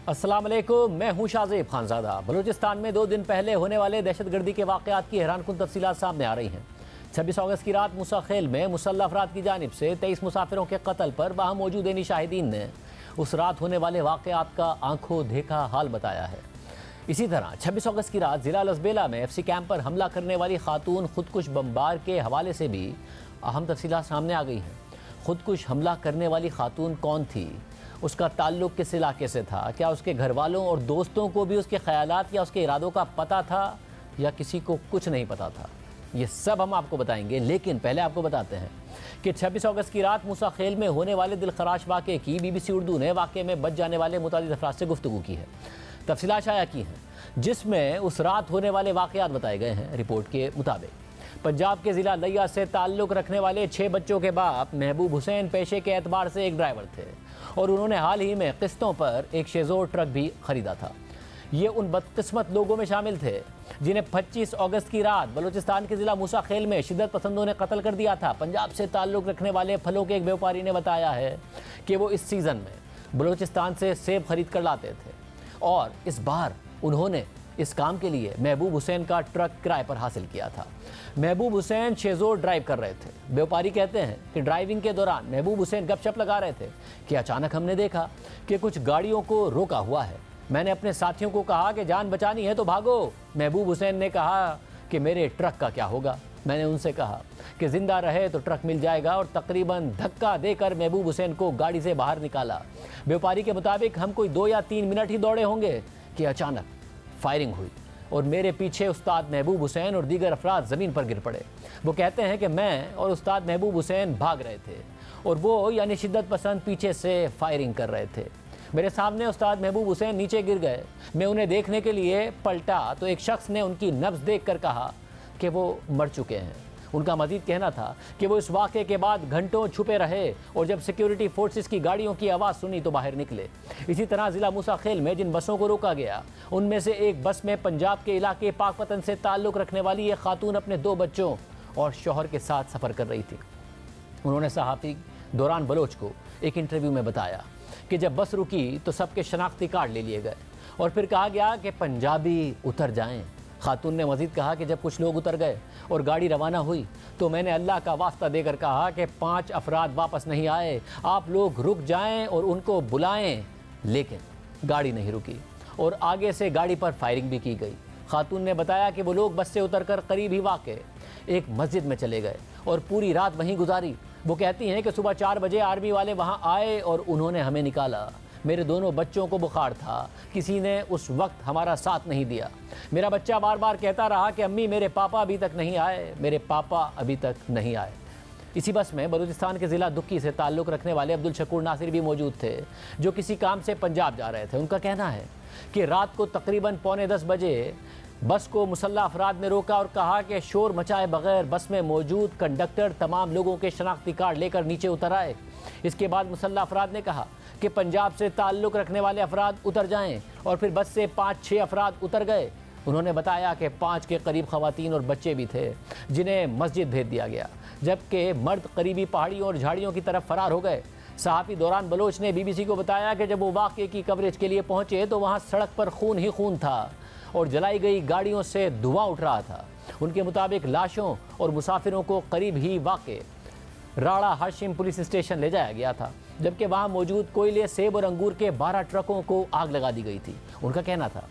अस्सलाम वालेकुम, मैं हूं शाहजेब खानजादा। बलूचिस्तान में 2 दिन पहले होने वाले दहशतगर्दी के वाक़यात की हैरानकुन तफसीलात सामने आ रही हैं। 26 अगस्त की रात मूसा खेल में मुसल्लह अफराद की जानिब से 23 मुसाफिरों के कत्ल पर वहाँ मौजूद एनी शाहिदीन ने उस रात होने वाले वाक़यात का आंखों देखा हाल बताया है। इसी तरह 26 अगस्त की रात ज़िला लसबेला में FC कैंप पर हमला करने वाली खातून खुदकुश बमबार के हवाले से भी अहम तफसीलात सामने आ गई हैं। खुदकुश हमला करने वाली खातून कौन थी, उसका ताल्लुक़ किस इलाके से था, क्या उसके घर वालों और दोस्तों को भी उसके ख़यालात या उसके इरादों का पता था या किसी को कुछ नहीं पता था, ये सब हम आपको बताएंगे। लेकिन पहले आपको बताते हैं कि 26 अगस्त की रात मूसा खेल में होने वाले दिलखराश वाक़े की BBC उर्दू ने वाक़े में बच जाने वाले मुतादिद अफराद से गुफ्तगू की है, तफसीलात शाया की हैं, जिसमें उस रात होने वाले वाक़यात बताए गए हैं। रिपोर्ट के मुताबिक पंजाब के ज़िला लिया से ताल्लुक़ रखने वाले 6 बच्चों के बाप महबूब हुसैन पेशे के एतबार से एक ड्राइवर थे और उन्होंने हाल ही में किस्तों पर एक शेज़ोर ट्रक भी ख़रीदा था। ये उन बदकिस्मत लोगों में शामिल थे जिन्हें 25 अगस्त की रात बलूचिस्तान के ज़िला मूसा खेल में शिद्दत पसंदों ने कत्ल कर दिया था। पंजाब से ताल्लुक़ रखने वाले फलों के एक व्यापारी ने बताया है कि वो इस सीज़न में बलूचिस्तान से सेब खरीद कर लाते थे और इस बार उन्होंने इस काम के लिए महबूब हुसैन का ट्रक किराए पर हासिल किया था। महबूब हुसैन शेज़ोर ड्राइव कर रहे थे। व्यापारी कहते हैं कि ड्राइविंग के दौरान महबूब हुसैन गपशप लगा रहे थे कि अचानक हमने देखा कि कुछ गाड़ियों को रोका हुआ है। मैंने अपने साथियों को कहा कि जान बचानी है तो भागो। महबूब हुसैन ने कहा कि मेरे ट्रक का क्या होगा। मैंने उनसे कहा कि ज़िंदा रहे तो ट्रक मिल जाएगा और तकरीबन धक्का देकर महबूब हुसैन को गाड़ी से बाहर निकाला। व्यापारी के मुताबिक हम कोई 2 या 3 मिनट ही दौड़े होंगे कि अचानक फायरिंग हुई और मेरे पीछे उस्ताद महबूब हुसैन और दीगर अफराद ज़मीन पर गिर पड़े। वो कहते हैं कि मैं और उस्ताद महबूब हुसैन भाग रहे थे और वो यानी शिद्दत पसंद पीछे से फायरिंग कर रहे थे। मेरे सामने उस्ताद महबूब हुसैन नीचे गिर गए। मैं उन्हें देखने के लिए पलटा तो एक शख्स ने उनकी नब्ज़ देखकर कहा कि वो मर चुके हैं। उनका मज़ीद कहना था कि वो इस वाक़े के बाद घंटों छुपे रहे और जब सिक्योरिटी फोर्सेस की गाड़ियों की आवाज़ सुनी तो बाहर निकले। इसी तरह ज़िला मूसा खेल में जिन बसों को रोका गया उनमें से एक बस में पंजाब के इलाके पाकपतन से ताल्लुक़ रखने वाली एक खातून अपने 2 बच्चों और शौहर के साथ सफ़र कर रही थी। उन्होंने सहाफ़ी दौरान बलोच को एक इंटरव्यू में बताया कि जब बस रुकी तो सबके शनाख्ती कार्ड ले लिए गए और फिर कहा गया कि पंजाबी उतर जाएँ। खातून ने मज़ीद कहा कि जब कुछ लोग उतर गए और गाड़ी रवाना हुई तो मैंने अल्लाह का वास्ता देकर कहा कि 5 अफराद वापस नहीं आए, आप लोग रुक जाएं और उनको बुलाएं। लेकिन गाड़ी नहीं रुकी और आगे से गाड़ी पर फायरिंग भी की गई। खातून ने बताया कि वो लोग बस से उतरकर करीब ही वाक़े एक मस्जिद में चले गए और पूरी रात वहीं गुजारी। वो कहती हैं कि सुबह 4 बजे आर्मी वाले वहाँ आए और उन्होंने हमें निकाला। मेरे दोनों बच्चों को बुखार था, किसी ने उस वक्त हमारा साथ नहीं दिया। मेरा बच्चा बार बार कहता रहा कि अम्मी मेरे पापा अभी तक नहीं आए, मेरे पापा अभी तक नहीं आए। इसी बस में बलूचिस्तान के ज़िला दुक्की से ताल्लुक़ रखने वाले अब्दुल शकूर नासिर भी मौजूद थे जो किसी काम से पंजाब जा रहे थे। उनका कहना है कि रात को तकरीबन 9:45 बजे बस को मुसल्लह अफराद ने रोका और कहा कि शोर मचाए बगैर बस में मौजूद कंडक्टर तमाम लोगों के शनाख्ती कार्ड लेकर नीचे उतर आए। इसके बाद मुसल्लह अफराद ने कहा कि पंजाब से ताल्लुक़ रखने वाले अफराद उतर जाएं और फिर बस से 5-6 अफराद उतर गए। उन्होंने बताया कि 5 के करीब ख़वातीन और बच्चे भी थे जिन्हें मस्जिद भेज दिया गया, जबकि मर्द करीबी पहाड़ियों और झाड़ियों की तरफ फ़रार हो गए। सहाफ़ी दौरान बलोच ने BBC को बताया कि जब वो वाक़े की कवरेज के लिए पहुँचे तो वहाँ सड़क पर खून ही खून था और जलाई गई गाड़ियों से धुआं उठ रहा था। उनके मुताबिक लाशों और मुसाफिरों को करीब ही वाक़े राड़ा हाशिम पुलिस स्टेशन ले जाया गया था, जबकि वहाँ मौजूद कोयले, सेब और अंगूर के 12 ट्रकों को आग लगा दी गई थी। उनका कहना था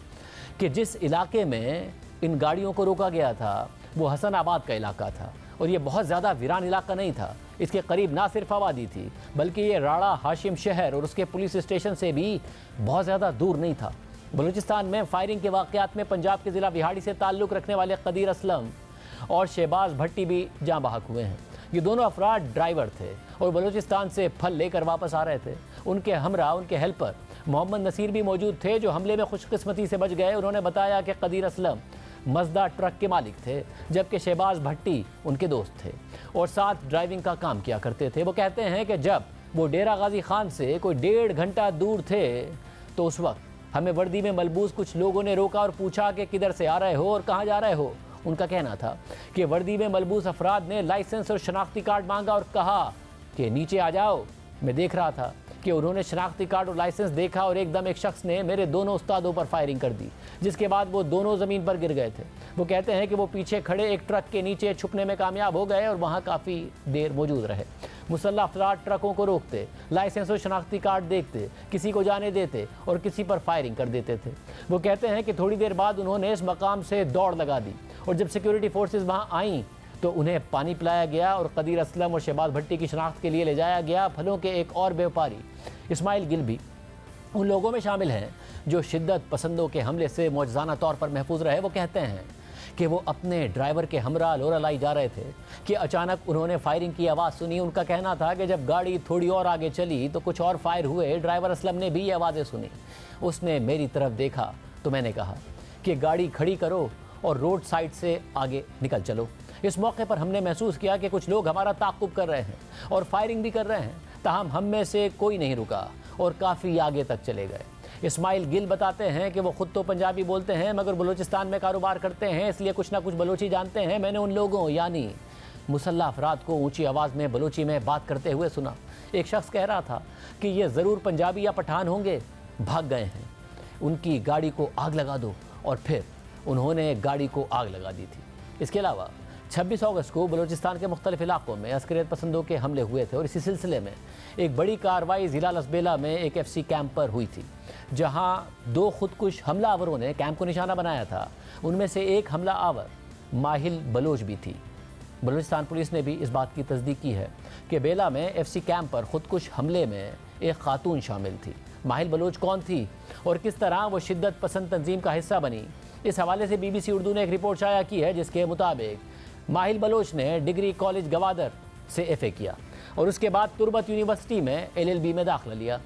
कि जिस इलाके में इन गाड़ियों को रोका गया था वो हसनाबाद का इलाका था और ये बहुत ज़्यादा वीरान इलाका नहीं था। इसके करीब ना सिर्फ आबादी थी बल्कि ये राड़ा हाशिम शहर और उसके पुलिस स्टेशन से भी बहुत ज़्यादा दूर नहीं था। बलूचिस्तान में फायरिंग के वाक़यात में पंजाब के ज़िला विहाड़ी से ताल्लुक़ रखने वाले कदीर असलम और शहबाज भट्टी भी जाँ बहक हुए हैं। ये दोनों अफराद ड्राइवर थे और बलूचिस्तान से फल लेकर वापस आ रहे थे। उनके हमरा, उनके हेल्पर मोहम्मद नसीर भी मौजूद थे जो हमले में खुशकिस्मती से बच गए। उन्होंने बताया कि कदीर असलम मज़दा ट्रक के मालिक थे जबकि शहबाज भट्टी उनके दोस्त थे और साथ ड्राइविंग का काम किया करते थे। वो कहते हैं कि जब वो डेरा गाजी खान से कोई 1.5 घंटा दूर थे तो उस वक्त हमें वर्दी में मलबूस कुछ लोगों ने रोका और पूछा कि किधर से आ रहे हो और कहाँ जा रहे हो। उनका कहना था कि वर्दी में मलबूस अफराद ने लाइसेंस और शनाख्ती कार्ड मांगा और कहा कि नीचे आ जाओ। मैं देख रहा था कि उन्होंने शनाख्ती कार्ड और लाइसेंस देखा और एकदम एक शख्स ने मेरे दोनों उस्तादों पर फायरिंग कर दी, जिसके बाद वो दोनों ज़मीन पर गिर गए थे। वो कहते हैं कि वो पीछे खड़े एक ट्रक के नीचे छुपने में कामयाब हो गए और वहाँ काफ़ी देर मौजूद रहे। मुसल्लह अफराद ट्रकों को रोकते, लाइसेंस और शनाख्ती कार्ड देखते, किसी को जाने देते और किसी पर फायरिंग कर देते थे। वो कहते हैं कि थोड़ी देर बाद उन्होंने इस मकाम से दौड़ लगा दी और जब सिक्योरिटी फोर्सेस वहाँ आईं तो उन्हें पानी पिलाया गया और कदीर असलम और शहबाज भट्टी की शनाख्त के लिए ले जाया गया। फलों के एक और व्यापारी इस्माइल गिल भी उन लोगों में शामिल हैं जो शिद्दत पसंदों के हमले से मौजज़ाना तौर पर महफूज रहे। वो कहते हैं कि वो अपने ड्राइवर के हमरा लोरालाई जा रहे थे कि अचानक उन्होंने फायरिंग की आवाज़ सुनी। उनका कहना था कि जब गाड़ी थोड़ी और आगे चली तो कुछ और फायर हुए। ड्राइवर असलम ने भी ये आवाज़ें सुनी। उसने मेरी तरफ देखा तो मैंने कहा कि गाड़ी खड़ी करो और रोड साइड से आगे निकल चलो। इस मौके पर हमने महसूस किया कि कुछ लोग हमारा ताक़ुब कर रहे हैं और फायरिंग भी कर रहे हैं, ताहम हम में से कोई नहीं रुका और काफ़ी आगे तक चले गए। इस्माइल गिल बताते हैं कि वो ख़ुद तो पंजाबी बोलते हैं मगर बलूचिस्तान में कारोबार करते हैं, इसलिए कुछ ना कुछ बलोची जानते हैं। मैंने उन लोगों यानी मुसल्लह अफराद को ऊंची आवाज़ में बलोची में बात करते हुए सुना। एक शख्स कह रहा था कि ये ज़रूर पंजाबी या पठान होंगे, भाग गए हैं, उनकी गाड़ी को आग लगा दो, और फिर उन्होंने गाड़ी को आग लगा दी थी। इसके अलावा 26 अगस्त को बलूचिस्तान के मुख्तलिफ इलाकों में अस्करियत पसंदों के हमले हुए थे और इसी सिलसिले में एक बड़ी कार्रवाई ज़िला लसबेला में एक FC कैंप पर हुई थी, जहां 2 खुदकुश हमलावरों ने कैंप को निशाना बनाया था। उनमें से एक हमला आवर माहिल बलोच भी थी। बलूचिस्तान पुलिस ने भी इस बात की तस्दीक की है कि बेला में FC कैंप पर खुदकुश हमले में एक खातून शामिल थी। माहिल बलोच कौन थी और किस तरह वो शिद्दत पसंद तंजीम का हिस्सा बनी, इस हवाले से BBC उर्दू ने एक रिपोर्ट शाया की है, जिसके मुताबिक माहिल बलोच ने डिग्री कॉलेज गवादर से FA किया और उसके बाद तुर्बत यूनिवर्सिटी में LLB में दाखिला लिया।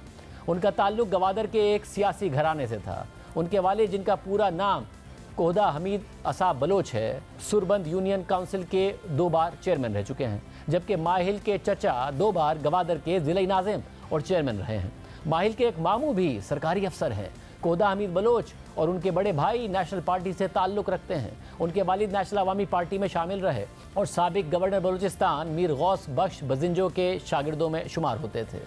उनका ताल्लुक़ गवादर के एक सियासी घराने से था। उनके वालिद, जिनका पूरा नाम कोहदा हमीद असाब बलोच है, सुरबंद यूनियन काउंसिल के 2 बार चेयरमैन रह चुके हैं, जबकि माहिल के चचा 2 बार गवादर के ज़िला नाज़िम और चेयरमैन रहे हैं। माहिल के एक मामू भी सरकारी अफसर हैं। कोहदा हमीद बलोच और उनके बड़े भाई नेशनल पार्टी से ताल्लुक़ रखते हैं। उनके वालिद नेशनल अवामी पार्टी में शामिल रहे और साबिक गवर्नर बलूचिस्तान मीर गौस बख्श बजिंजो के शागिर्दों में शुमार होते थे।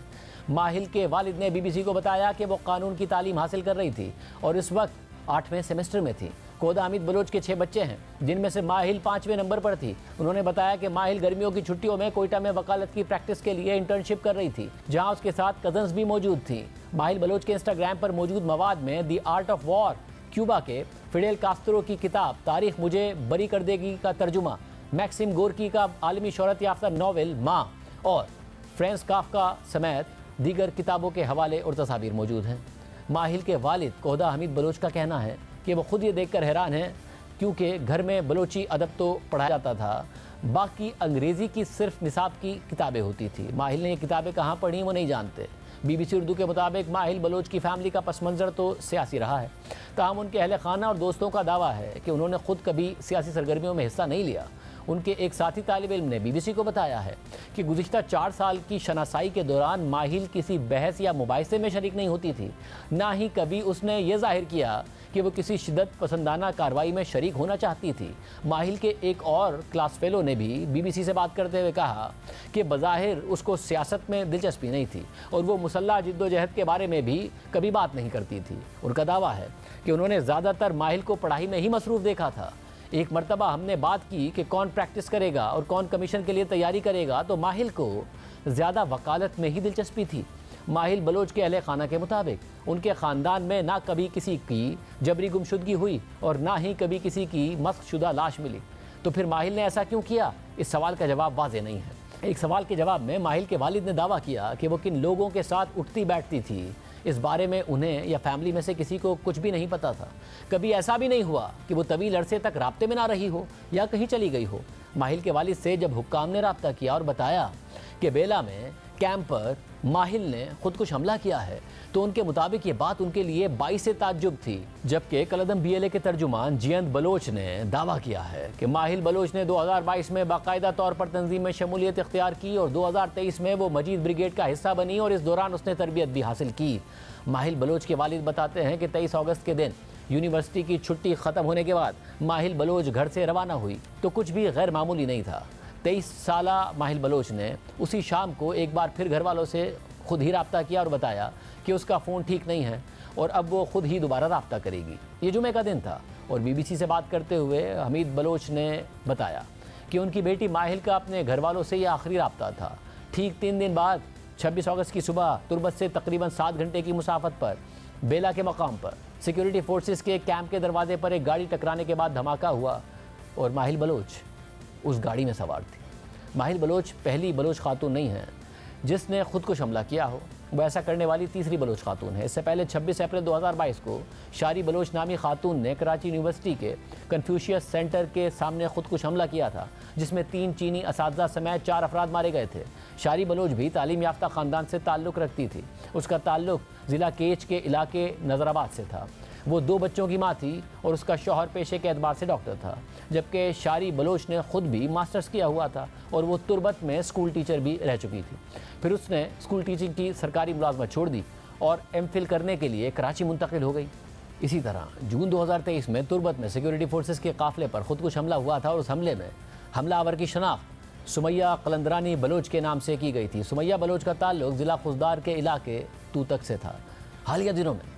माहिल के वालिद ने BBC को बताया कि वो कानून की तालीम हासिल कर रही थी और इस वक्त 8वें सेमेस्टर में थी। कोहदा हमीद बलोच के 6 बच्चे हैं, जिनमें से माहिल 5वें नंबर पर थी। उन्होंने बताया कि माहिल गर्मियों की छुट्टियों में कोयटा में वकालत की प्रैक्टिस के लिए इंटर्नशिप कर रही थी, जहां उसके साथ कजन्स भी मौजूद थी। माहिल बलोच के इंस्टाग्राम पर मौजूद मवाद में the art of war, Cuba के फिडेल कास्त्रो की किताब तारीख मुझे बरी कर देगी का तर्जुमा, मैक्सिम गोर्की का आलमी शोहरत याफ्ता नावल माँ और फ्रांस काफ्का समेत दीगर किताबों के हवाले और तस्वीर मौजूद हैं। माहिल के वालिद कोहदा हमीद बलोच का कहना है कि वो खुद ये देखकर हैरान हैं, क्योंकि घर में बलोची अदब तो पढ़ाया जाता था, बाकी अंग्रेज़ी की सिर्फ निसाब की किताबें होती थी। माहिल ने ये किताबें कहाँ पढ़ी वो नहीं जानते। BBC उर्दू के मुताबिक माहिल बलोच की फैमिली का पस मंज़र तो सियासी रहा है, ताहम उनके अहल खाना और दोस्तों का दावा है कि उन्होंने खुद कभी सियासी सरगर्मियों में हिस्सा नहीं लिया। उनके एक साथी तालिब इल्म ने BBC को बताया है कि गुज़िश्ता 4 साल की शनासाई के दौरान माहिल किसी बहस या मुबाहिसे में शरीक नहीं होती थी, ना ही कभी उसने ये जाहिर किया कि वो किसी शिद्दत पसंदाना कार्रवाई में शरीक होना चाहती थी। माहिल के एक और क्लास फेलो ने भी BBC से बात करते हुए कहा कि बज़ाहिर उसको सियासत में दिलचस्पी नहीं थी और वो मुसल्लह जिद्दोजहद के बारे में भी कभी बात नहीं करती थी। उनका दावा है कि उन्होंने ज़्यादातर माहिल को पढ़ाई में ही मसरूफ़ देखा था। एक मरतबा हमने बात की कि कौन प्रैक्टिस करेगा और कौन कमीशन के लिए तैयारी करेगा, तो माहिल को ज़्यादा वकालत में ही दिलचस्पी थी। माहिल बलोच के अहले खाना के मुताबिक उनके ख़ानदान में ना कभी किसी की जबरी गुमशुदगी हुई और ना ही कभी किसी की मस्कशुदा लाश मिली। तो फिर माहिल ने ऐसा क्यों किया, इस सवाल का जवाब वाज़ेह नहीं है। एक सवाल के जवाब में माहिल के वालिद ने दावा किया कि वो किन लोगों के साथ उठती बैठती थी, इस बारे में उन्हें या फैमिली में से किसी को कुछ भी नहीं पता था। कभी ऐसा भी नहीं हुआ कि वो तवील अरसे तक राब्ते में ना रही हो या कहीं चली गई हो। माहिल के वालिद से जब हुक्काम ने रब्ता किया और बताया कि बेला में कैंप पर माहिल ने खुदकुश हमला किया है, तो उनके मुताबिक ये बात उनके लिए बाइस ताज्जुब थी। जबकि कलदम BLA के तर्जुमान जियंत बलोच ने दावा किया है कि माहिल बलोच ने 2022 में बाकायदा तौर पर तंजीम में शमूलियत इख्तियार की और 2023 में वो मजीद ब्रिगेड का हिस्सा बनी और इस दौरान उसने तरबियत भी हासिल की। माहिल बलोच के वालिद बताते हैं कि 23 अगस्त के दिन यूनिवर्सिटी की छुट्टी ख़त्म होने के बाद माहिल बलोच घर से रवाना हुई तो कुछ भी गैर मामूली नहीं था। 23 साला माहिल बलोच ने उसी शाम को एक बार फिर घर वालों से खुद ही रब्ता किया और बताया कि उसका फ़ोन ठीक नहीं है और अब वो खुद ही दोबारा रब्ता करेगी। ये जुमे का दिन था और BBC से बात करते हुए हमीद बलोच ने बताया कि उनकी बेटी माहिल का अपने घर वालों से ये आखिरी रब्ता था। ठीक 3 दिन बाद 26 अगस्त की सुबह तुरबत से तकरीबन 7 घंटे की मुसाफत पर बेला के मकाम पर सिक्योरिटी फोर्सेस के कैंप के दरवाजे पर एक गाड़ी टकराने के बाद धमाका हुआ और माहिल बलोच उस गाड़ी में सवार थी। माहिल बलोच पहली बलोच खातून नहीं है जिसने खुदकुश हमला किया हो, वो ऐसा करने वाली तीसरी बलोच खातून है। इससे पहले 26 अप्रैल 2022 को शारी बलोच नामी खातून ने कराची यूनिवर्सिटी के कन्फ्यूशियस सेंटर के सामने खुदकुश हमला किया था, जिसमें 3 चीनी असातिज़ा समेत 4 अफराद मारे गए थे। शारी बलोच भी तालीम याफ्ता ख़ानदान से ताल्लुक़ रखती थी। उसका ताल्लुक़ ज़िला केच के इलाके नज़राबाद से था। वो 2 बच्चों की माँ थी और उसका शौहर पेशे के एतबार से डॉक्टर था, जबकि शारी बलोच ने ख़ुद भी मास्टर्स किया हुआ था और वो तुरबत में स्कूल टीचर भी रह चुकी थी। फिर उसने स्कूल टीचिंग की सरकारी मुलाजमत छोड़ दी और MPhil करने के लिए कराची मुंतकिल हो गई। इसी तरह जून 2023 में तुरबत में सिक्योरिटी फोर्सेस के काफ़िले पर खुदकुश हमला हुआ था और उस हमले में हमलावर की शनाख्त सुमैया कलंदरानी बलोच के नाम से की गई थी। सुमैया बलोच का ताल्लुक ज़िला खुजदार के इलाके तूतक से था। हालिया दिनों में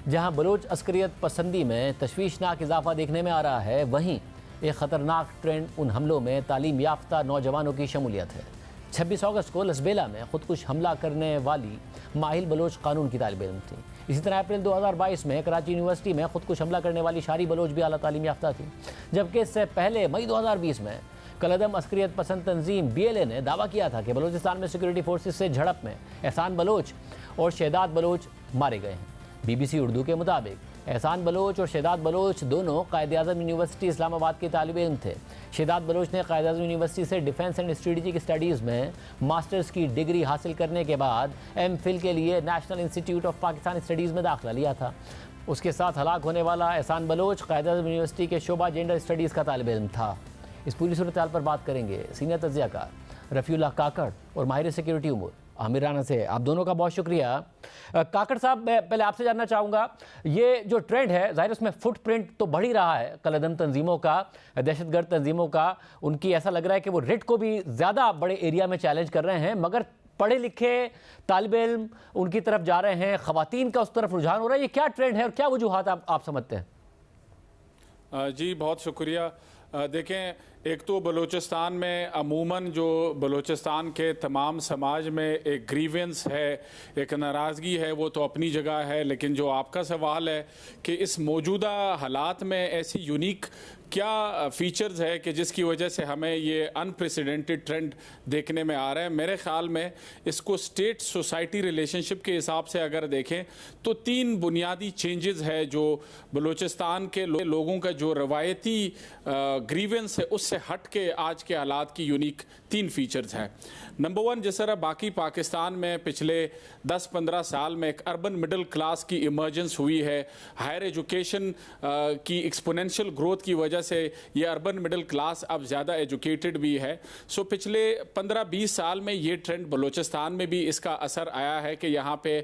जहां बलोच अस्करियत पसंदी में तशवीशनाक इजाफा देखने में आ रहा है, वहीं एक ख़तरनाक ट्रेंड उन हमलों में तालीम याफ्ता नौजवानों की शमूलियत है। 26 अगस्त को लसबेला में खुदकुश हमला करने वाली माहिल बलोच कानून की तालिब इल्म थी। इसी तरह अप्रैल 2022 में कराची यूनिवर्सिटी में खुदकुश हमला करने वाली शारी बलोच भी आला तालीम याफ्ता थी, जबकि इससे पहले मई 2020 में कलदम अस्करियत पसंद तंजीम BLA ने दावा किया था कि बलोचिस्तान में सिक्योरिटी फोर्सेस से झड़प में एहसान बलोच और शहदाद बलोच मारे गए हैं। BBC उर्दू के मुताबिक एहसान बलोच और शहदाद बलोच दोनों कायद-ए-आज़म यूनिवर्सिटी इस्लामाबाद के तालिब इल्म थे। शहदाद बलोच ने कायद-ए-आज़म यूनिवर्सिटी से डिफेंस एंड स्ट्रेटेजिक स्टडीज़ में मास्टर्स की डिग्री हासिल करने के बाद MPhil के लिए national institute of Pakistan studies में दाखिला लिया था। उसके साथ हलाक होने वाला एहसान बलोच कायद-ए-आज़म यूनिवर्सिटी के शोबा जेंडर स्टडीज़ का तालिब इल्म था। इस पूरी सूरत हाल पर बात करेंगे सीनियर तज्ज़ियाकार रफ़ीउल्लाह काकड़ और माहिर सिक्योरिटी उमूर आमिर राना से। आप दोनों का बहुत शुक्रिया। काकड़ साहब, मैं पहले आपसे जानना चाहूँगा, ये जो ट्रेंड है ज़ाहिर उसमें फुटप्रिंट तो बढ़ ही रहा है कलदम तंजीमों का, दहशतगर्द तंजीमों का। उनकी ऐसा लग रहा है कि वो रिट को भी ज़्यादा बड़े एरिया में चैलेंज कर रहे हैं, मगर पढ़े लिखे तालिब इल्म उनकी तरफ जा रहे हैं, ख़वातीन का उस तरफ रुझान हो रहा है। ये क्या ट्रेंड है और क्या वजूहात आप समझते हैं? जी बहुत शुक्रिया। देखें, एक तो बलूचिस्तान में अमूमन जो बलूचिस्तान के तमाम समाज में एक ग्रीवेंस है, एक नाराज़गी है, वो तो अपनी जगह है। लेकिन जो आपका सवाल है कि इस मौजूदा हालात में ऐसी यूनिक क्या फ़ीचर्स है कि जिसकी वजह से हमें ये अनप्रेसिडेंटेड ट्रेंड देखने में आ रहा है, मेरे ख़्याल में इसको स्टेट सोसाइटी रिलेशनशिप के हिसाब से अगर देखें तो 3 बुनियादी चेंजेस है जो बलूचिस्तान के लोगों का जो रवायती ग्रीवेंस है उससे हट के आज के हालात की यूनिक 3 फीचर्स हैं। नंबर 1, जिस तरह बाकी पाकिस्तान में पिछले 10-15 साल में एक अर्बन मिडिल क्लास की इमर्जेंस हुई है, हायर एजुकेशन की एक्सपोनेंशियल ग्रोथ की वजह से ये अर्बन मिडिल क्लास अब ज़्यादा एजुकेटेड भी है। सो पिछले 15-20 साल में ये ट्रेंड बलूचिस्तान में भी इसका असर आया है कि यहाँ पे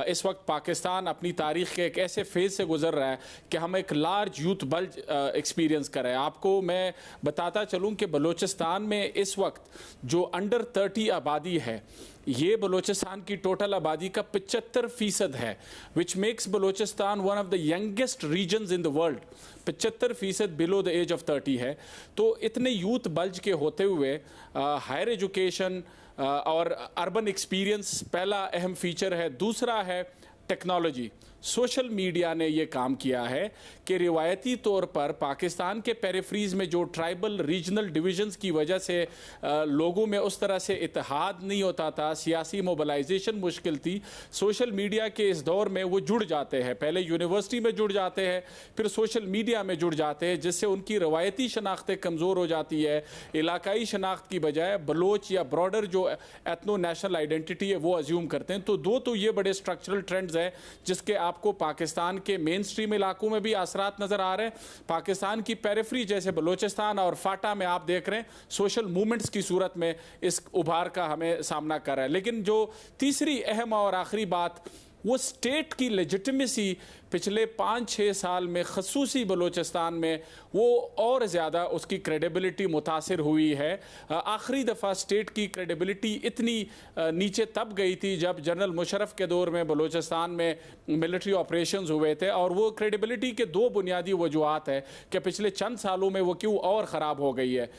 इस वक्त पाकिस्तान अपनी तारीख़ के एक ऐसे फेज़ से गुजर रहा है कि हम एक लार्ज यूथ बल्ज एक्सपीरियंस कर रहे हैं। आपको मैं बताता चलूँ कि बलूचिस्तान में इस वक्त जो अंडर 30 आबादी है, ये बलूचिस्तान की टोटल आबादी का 75% है, which makes Balochistan one of the youngest regions in the world. 75% below the age of 30 है। तो इतने यूथ बल्ज के होते हुए हायर एजुकेशन और अर्बन एक्सपीरियंस पहला अहम फीचर है। दूसरा है टेक्नोलॉजी। सोशल मीडिया ने ये काम किया है कि रिवायती तौर पर पाकिस्तान के पेरिफ्रीज में जो ट्राइबल रीजनल डिविजन्स की वजह से लोगों में उस तरह से इत्तेहाद नहीं होता था, सियासी मोबिलाइजेशन मुश्किल थी। सोशल मीडिया के इस दौर में वो जुड़ जाते हैं, पहले यूनिवर्सिटी में जुड़ जाते हैं, फिर सोशल मीडिया में जुड़ जाते हैं, जिससे उनकी रवायती शनाख्तें कमज़ोर हो जाती है। इलाकाई शनाख्त की बजाय बलोच या ब्रॉडर जो एथनो नेशनल आइडेंटिटी है वो अज्यूम करते हैं। तो दो तो ये बड़े स्ट्रक्चरल ट्रेंड्स हैं जिसके आपको पाकिस्तान के मेन स्ट्रीम इलाकों में भी असरात नजर आ रहे हैं। पाकिस्तान की पेरिफेरी जैसे बलूचिस्तान और फाटा में आप देख रहे हैं सोशल मूवमेंट्स की सूरत में इस उभार का हमें सामना कर रहा है। लेकिन जो तीसरी अहम और आखिरी बात वो स्टेट की लेजिटिमेसी पिछले 5-6 साल में खसूसी बलूचिस्तान में वो और ज़्यादा उसकी क्रेडिबिलिटी मुतासिर हुई है। आखिरी दफ़ा स्टेट की क्रेडिबिलिटी इतनी नीचे तब गई थी जब जनरल मुशर्रफ के दौर में बलूचिस्तान में मिलिट्री ऑपरेशंस हुए थे, और वो क्रेडिबिलिटी के दो बुनियादी वजूहात है कि पिछले चंद सालों में वो क्यों और ख़राब हो गई है।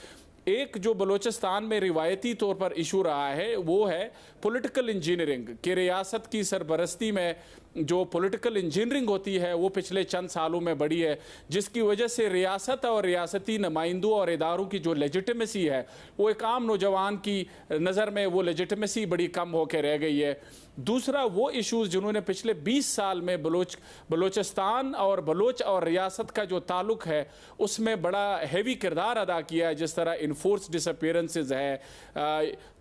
एक जो बलूचिस्तान में रिवायती तौर पर इशू रहा है वो है पॉलिटिकल इंजीनियरिंग कि रियासत की सरबरस्ती में जो पॉलिटिकल इंजीनियरिंग होती है वो पिछले चंद सालों में बढ़ी है, जिसकी वजह से रियासत और रियासती नुमाइंदों और इदारों की जो लेजिटिमेसी है वो एक आम नौजवान की नज़र में वो लेजिटिमेसी बड़ी कम होकर रह गई है। दूसरा वो इश्यूज़ जिन्होंने पिछले 20 साल में बलूचिस्तान और बलोच और रियासत का जो ताल्लुक है उसमें बड़ा हैवी किरदार अदा किया है, जिस तरह इन्फोर्स डिसअपीयरेंसेस है,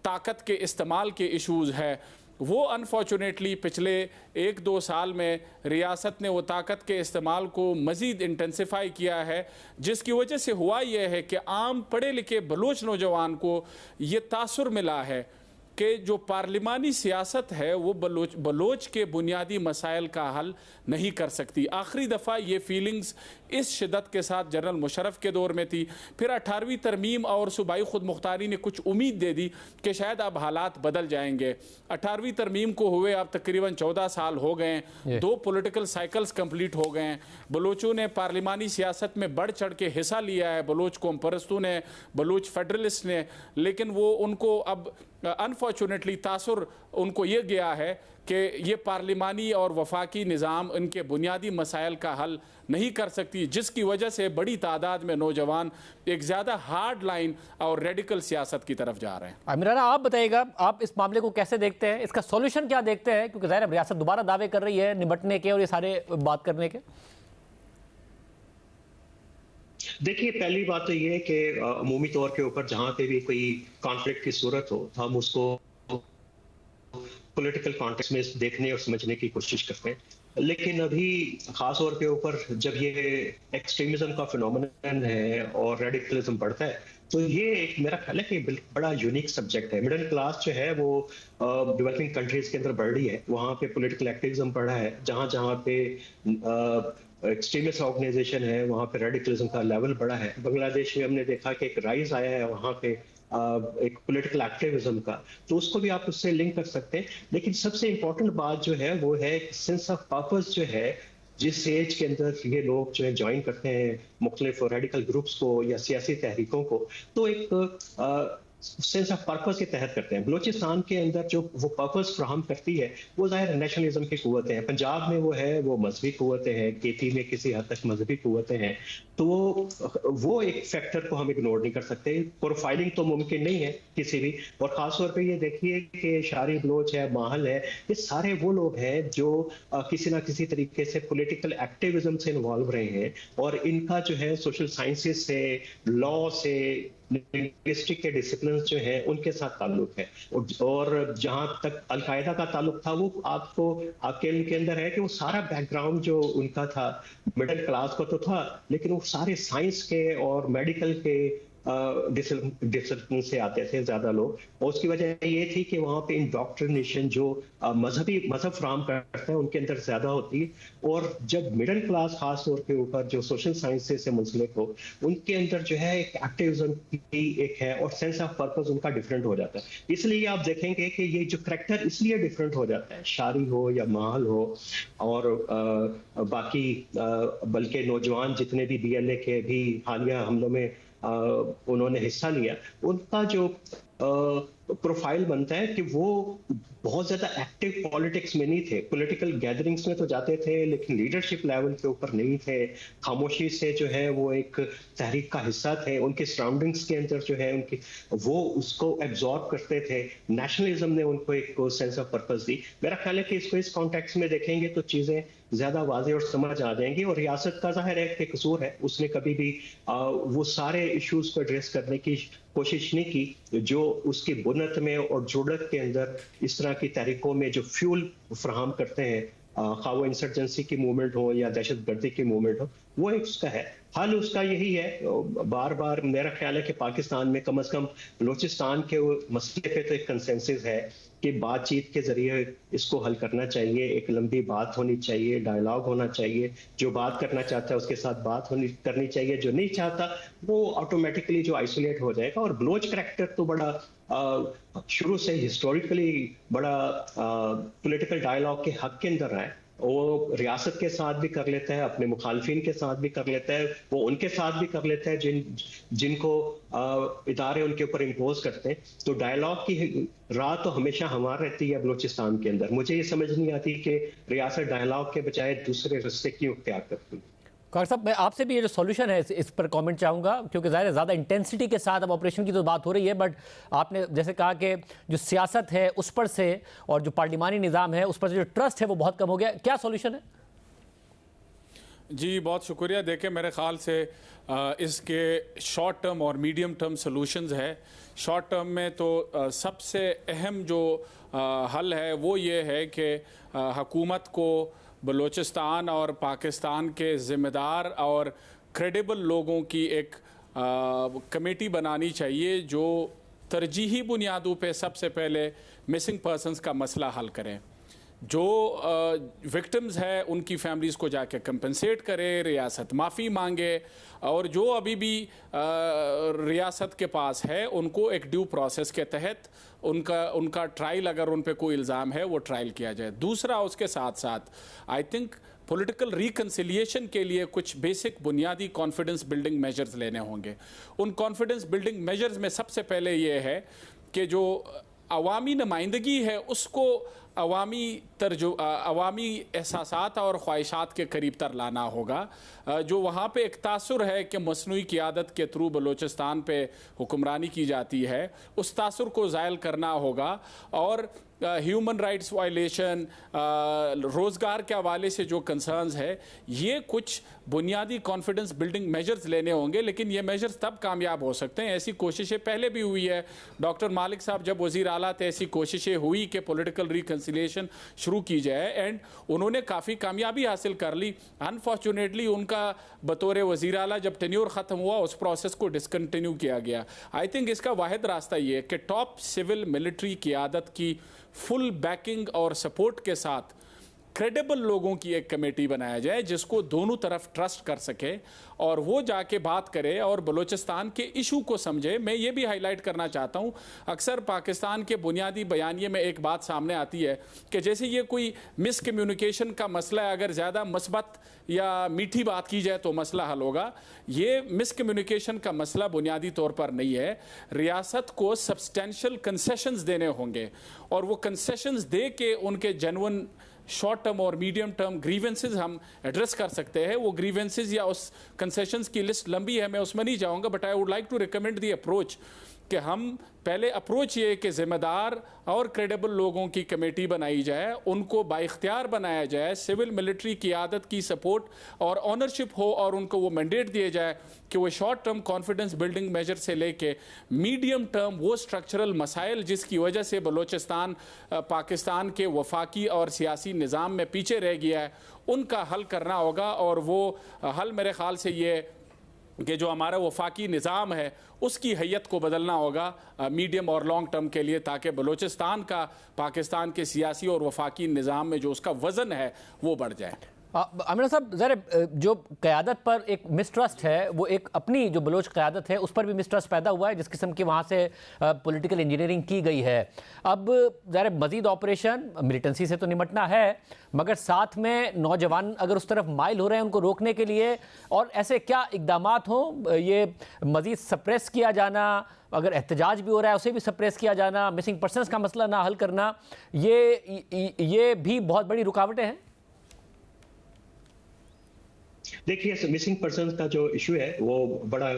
ताकत के इस्तेमाल के इश्यूज़ है, वो अनफॉर्चुनेटली पिछले 1-2 साल में रियासत ने वो ताकत के इस्तेमाल को मज़ीद इंटेंसिफाई किया है, जिसकी वजह से हुआ यह है कि आम पढ़े लिखे बलोच नौजवान को ये तासुर मिला है कि जो पार्लिमानी सियासत है वो बलोच के बुनियादी मसाइल का हल नहीं कर सकती। आखिरी दफ़ा ये फीलिंग्स इस शिद्दत के साथ जनरल मुशर्रफ के दौर में थी। फिर 18वीं तरमीम और सूबाई खुद मुख्तारी ने कुछ उम्मीद दे दी कि शायद अब हालात बदल जाएंगे। 18वीं तरमीम को हुए अब तकरीबन 14 साल हो गए, 2 पॉलिटिकल साइकिल्स कंप्लीट हो गए हैं। बलोचों ने पार्लिमानी सियासत में बढ़ चढ़ के हिस्सा लिया है, बलोच कौम परस्तों ने, बलोच फेडरलिस्ट ने, लेकिन वो उनको अब अनफॉर्चुनेटली तासुर उनको ये गया है कि ये पार्लिमानी और वफाकी निज़ाम इनके बुनियादी मसाइल का हल नहीं कर सकती, जिसकी वजह से बड़ी तादाद में नौजवान एक ज़्यादा हार्ड लाइन और रेडिकल सियासत की तरफ जा रहे हैं। आमिर राना, आप बताइएगा, आप इस मामले को कैसे देखते हैं, इसका सॉल्यूशन क्या देखते हैं, क्योंकि ज़ाहिर है रियासत दोबारा दावे कर रही है निपटने के और ये सारे बात करने के। देखिए, पहली बात तो ये है कि अमूमी तौर के ऊपर जहां पे भी कोई कॉन्फ्लिक्ट की सूरत हो हम उसको पॉलिटिकल कॉन्टेक्स्ट में देखने और समझने की कोशिश करते हैं, लेकिन अभी खास तौर के ऊपर जब ये एक्सट्रीमिज्म का फिनोमेनन है और रेडिकलिज्म बढ़ता है तो ये एक मेरा ख्याल है कि बड़ा यूनिक सब्जेक्ट है। मिडिल क्लास जो है वो डेवलपिंग कंट्रीज के अंदर बढ़ रही है, वहाँ पे पॉलिटिकल एक्टिविज्म बढ़ा है, जहाँ जहाँ पे एक्सट्रीमिस्ट ऑर्गेनाइजेशन है वहाँ पे रेडिकलिज्म का लेवल बढ़ा है। बांग्लादेश में हमने देखा कि एक राइज आया है वहाँ पे एक पॉलिटिकल एक्टिविज्म का, तो उसको भी आप उससे लिंक कर सकते हैं। लेकिन सबसे इम्पोर्टेंट बात जो है वो है सेंस ऑफ पर्पस जो है, जिस एज के अंदर ये लोग जो है ज्वाइन करते हैं मुख्तलिफ रेडिकल ग्रुप्स को या सियासी तहरीकों को, तो एक सेंस ऑफ पर्पस के तहत करते हैं। बलूचिस्तान के अंदर जो वो पर्पस फ्राहम करती है वो ज़ाहिर नेशनलिज्म की कुव्वतें हैं, पंजाब में वो है वो मजहबी कुव्वतें हैं, केपी में किसी हद तक मजहबी कुव्वतें हैं, तो वो एक फैक्टर को हम इग्नोर नहीं कर सकते। प्रोफाइलिंग तो मुमकिन नहीं है किसी भी, और ख़ासतौर पर ये देखिए कि शारी बलोच है, माहल है, ये सारे वो लोग हैं जो किसी ना किसी तरीके से पॉलिटिकल एक्टिविज्म से इन्वॉल्व रहे हैं, और इनका जो है सोशल साइंसेज से, लॉ से, लिंग्विस्टिक के डिसिप्लिन जो है उनके साथ ताल्लुक है। और जहां तक अलकायदा का ताल्लुक था वो आपको आपके इनके अंदर है कि वो सारा बैकग्राउंड जो उनका था मिडिल क्लास का तो था, लेकिन वो सारे साइंस के और मेडिकल के डिसिप्लिन से आते थे ज्यादा लोग, और उसकी वजह ये थी कि वहाँ पे इंडॉक्ट्रिनेशन जो मजहब फ्राहम करते हैं उनके अंदर ज्यादा होती है। और जब मिडिल क्लास खास तौर के ऊपर जो सोशल साइंसेज से मुंसलिक हो, उनके अंदर जो है एक एक्टिविज्म की एक है और सेंस ऑफ पर्पस उनका डिफरेंट हो जाता है। इसलिए आप देखेंगे कि ये जो करैक्टर इसलिए डिफरेंट हो जाता है, शारी हो या माहल हो और बाकी बल्कि नौजवान जितने भी BLA के भी हालिया हमलों में उन्होंने हिस्सा लिया, उनका जो प्रोफाइल बनता है कि वो बहुत ज्यादा एक्टिव पॉलिटिक्स में नहीं थे। पॉलिटिकल गैदरिंग्स में तो जाते थे लेकिन लीडरशिप लेवल के ऊपर नहीं थे, खामोशी से जो है वो एक तहरीक का हिस्सा थे, उनके सराउंडिंग्स के अंदर जो है उनकी वो उसको एब्जॉर्ब करते थे। नेशनलिज्म ने उनको एक सेंस ऑफ पर्पस दी। मेरा ख्याल है कि इसको इस कॉन्टेक्स्ट में देखेंगे तो चीजें ज्यादा वाज़ेह और समझ आ जाएंगी। और रियासत का ज़ाहिर है कि कसूर है, उसने कभी भी वो सारे इश्यूज को एड्रेस करने की कोशिश नहीं की जो उसकी बुनियत में और जुड़त के अंदर इस तरह की तहरीकों में जो फ्यूल फराहम करते हैं, खा वो इंसर्जेंसी की मूवमेंट हो या दहशत गर्दी की मूवमेंट हो, वो एक उसका है। हल उसका यही है, बार बार मेरा ख्याल है कि पाकिस्तान में कम से कम बलूचिस्तान के मसले पे तो एक कंसेंसस है कि बातचीत के जरिए इसको हल करना चाहिए, एक लंबी बात होनी चाहिए, डायलॉग होना चाहिए। जो बात करना चाहता है उसके साथ बात करनी चाहिए, जो नहीं चाहता वो ऑटोमेटिकली जो आइसोलेट हो जाएगा। और बलोच करैक्टर तो बड़ा शुरू से हिस्टोरिकली बड़ा पॉलिटिकल डायलॉग के हक के अंदर रहा है। वो रियासत के साथ भी कर लेता है, अपने मुखालफिन के साथ भी कर लेता है, वो उनके साथ भी कर लेता है जिनको इदारे उनके ऊपर इम्पोज करते हैं। तो डायलॉग की राह तो हमेशा हमारी रहती है बलूचिस्तान के अंदर। मुझे ये समझ नहीं आती कि रियासत डायलॉग के बजाय दूसरे रास्ते क्यों इख्तियार करती है। कार साहब, मैं आपसे भी ये जो सॉल्यूशन है इस पर कमेंट चाहूँगा, क्योंकि ज़ाहिर है ज़्यादा इंटेंसिटी के साथ अब ऑपरेशन की तो बात हो रही है, बट आपने जैसे कहा कि जो सियासत है उस पर से और जो पार्लिमानी निज़ाम है उस पर से जो ट्रस्ट है वो बहुत कम हो गया। क्या सॉल्यूशन है? जी बहुत शुक्रिया। देखिए मेरे ख़्याल से इसके शॉर्ट टर्म और मीडियम टर्म सॉल्यूशंस है। शॉर्ट टर्म में तो सबसे अहम जो हल है वो ये है कि हुकूमत को बलूचिस्तान और पाकिस्तान के ज़िम्मेदार और क्रेडिबल लोगों की एक कमेटी बनानी चाहिए जो तरजीही बुनियादों पे सबसे पहले मिसिंग पर्सन्स का मसला हल करें। जो विक्टिम्स है उनकी फैमिलीज़ को जाके कंपनसेट करे, रियासत माफ़ी मांगे, और जो अभी भी रियासत के पास है उनको एक ड्यू प्रोसेस के तहत उनका ट्रायल, अगर उन पे कोई इल्ज़ाम है वो ट्रायल किया जाए। दूसरा, उसके साथ साथ आई थिंक पॉलिटिकल रिकन्सिलिएशन के लिए कुछ बेसिक बुनियादी कॉन्फिडेंस बिल्डिंग मेजर्स लेने होंगे। उन कॉन्फिडेंस बिल्डिंग मेजर्स में सबसे पहले ये है कि जो अवामी नुमाइंदगी है उसको अवामी एहसासात और ख्वाहिशात के करीब तर लाना होगा। जो वहाँ पे एक तासुर है कि मसनूई क़ियादत के थ्रू बलूचिस्तान पे हुक्मरानी की जाती है, उस तासुर को ज़ायल करना होगा। और ह्यूमन राइट्स वायलेशन, रोज़गार के हवाले से जो कंसर्न्स है, ये कुछ बुनियादी कॉन्फिडेंस बिल्डिंग मेजर्स लेने होंगे। लेकिन ये मेजर्स तब कामयाब हो सकते हैं, ऐसी कोशिशें पहले भी हुई है। डॉक्टर मालिक साहब जब वज़ीर आला थे ऐसी कोशिशें हुई कि पॉलिटिकल रिकन्सिलिएशन शुरू की जाए, एंड उन्होंने काफ़ी कामयाबी हासिल कर ली। अनफॉर्चुनेटली उनका बतौर वज़ीर आला जब टेन्योर ख़त्म हुआ उस प्रोसेस को डिसकंटिन्यू किया गया। आई थिंक इसका वाहिद रास्ता ये है कि टॉप सिविल मिलिट्री क़ियादत की फुल बैकिंग और सपोर्ट के साथ क्रेडिबल लोगों की एक कमेटी बनाया जाए जिसको दोनों तरफ ट्रस्ट कर सके और वो जाके बात करे और बलूचिस्तान के इशू को समझे। मैं ये भी हाईलाइट करना चाहता हूँ, अक्सर पाकिस्तान के बुनियादी बयानिए में एक बात सामने आती है कि जैसे ये कोई मिसकम्युनिकेशन का मसला है, अगर ज़्यादा मस्बत या मीठी बात की जाए तो मसला हल होगा। ये मिसकम्युनिकेशन का मसला बुनियादी तौर पर नहीं है। रियासत को सब्सटेंशियल कंसेशंस देने होंगे और वो कंसेशंस दे के उनके जेन्युइन शॉर्ट टर्म और मीडियम टर्म ग्रीवेंसेस हम एड्रेस कर सकते हैं। वो ग्रीवेंसेस या उस कंसेशंस की लिस्ट लंबी है, मैं उसमें नहीं जाऊंगा, but I would like to recommend the approach कि हम पहले अप्रोच ये कि ज़िम्मेदार और क्रेडिबल लोगों की कमेटी बनाई जाए, उनको बाइख्तियार बनाया जाए, सिविल मिलिट्री क़ियादत की सपोर्ट और ऑनरशिप हो और उनको वो मैंडेट दिए जाए कि वो short term confidence building measure से लेके मीडियम टर्म वो स्ट्रक्चरल मसाइल जिसकी वजह से बलूचिस्तान पाकिस्तान के वफाकी और सियासी निज़ाम में पीछे रह गया है, उनका हल करना होगा। और वो हल मेरे ख़्याल से ये कि जो हमारा वफाकी निज़ाम है उसकी हैयत को बदलना होगा मीडियम और लॉन्ग टर्म के लिए, ताकि बलूचिस्तान का पाकिस्तान के सियासी और वफाकी निज़ाम में जो उसका वज़न है वो बढ़ जाए। अमीना साहब, ज़रा जो क़यादत पर एक मिसट्रस्ट है, वो एक अपनी जो बलोच क़यादत है उस पर भी मिसट्रस्ट पैदा हुआ है जिस किस्म की वहाँ से पॉलिटिकल इंजीनियरिंग की गई है। अब ज़रा मज़ीद ऑपरेशन मिलिटेंसी से तो निमटना है, मगर साथ में नौजवान अगर उस तरफ माइल हो रहे हैं उनको रोकने के लिए और ऐसे क्या इक़दामात हों, ये मज़ीद सप्रेस किया जाना, अगर एहतजाज भी हो रहा है उसे भी सप्रेस किया जाना, मिसिंग पर्सनस का मसला ना हल करना, ये भी बहुत बड़ी रुकावटें हैं। देखिए, मिसिंग पर्सन का जो इशू है वो बड़ा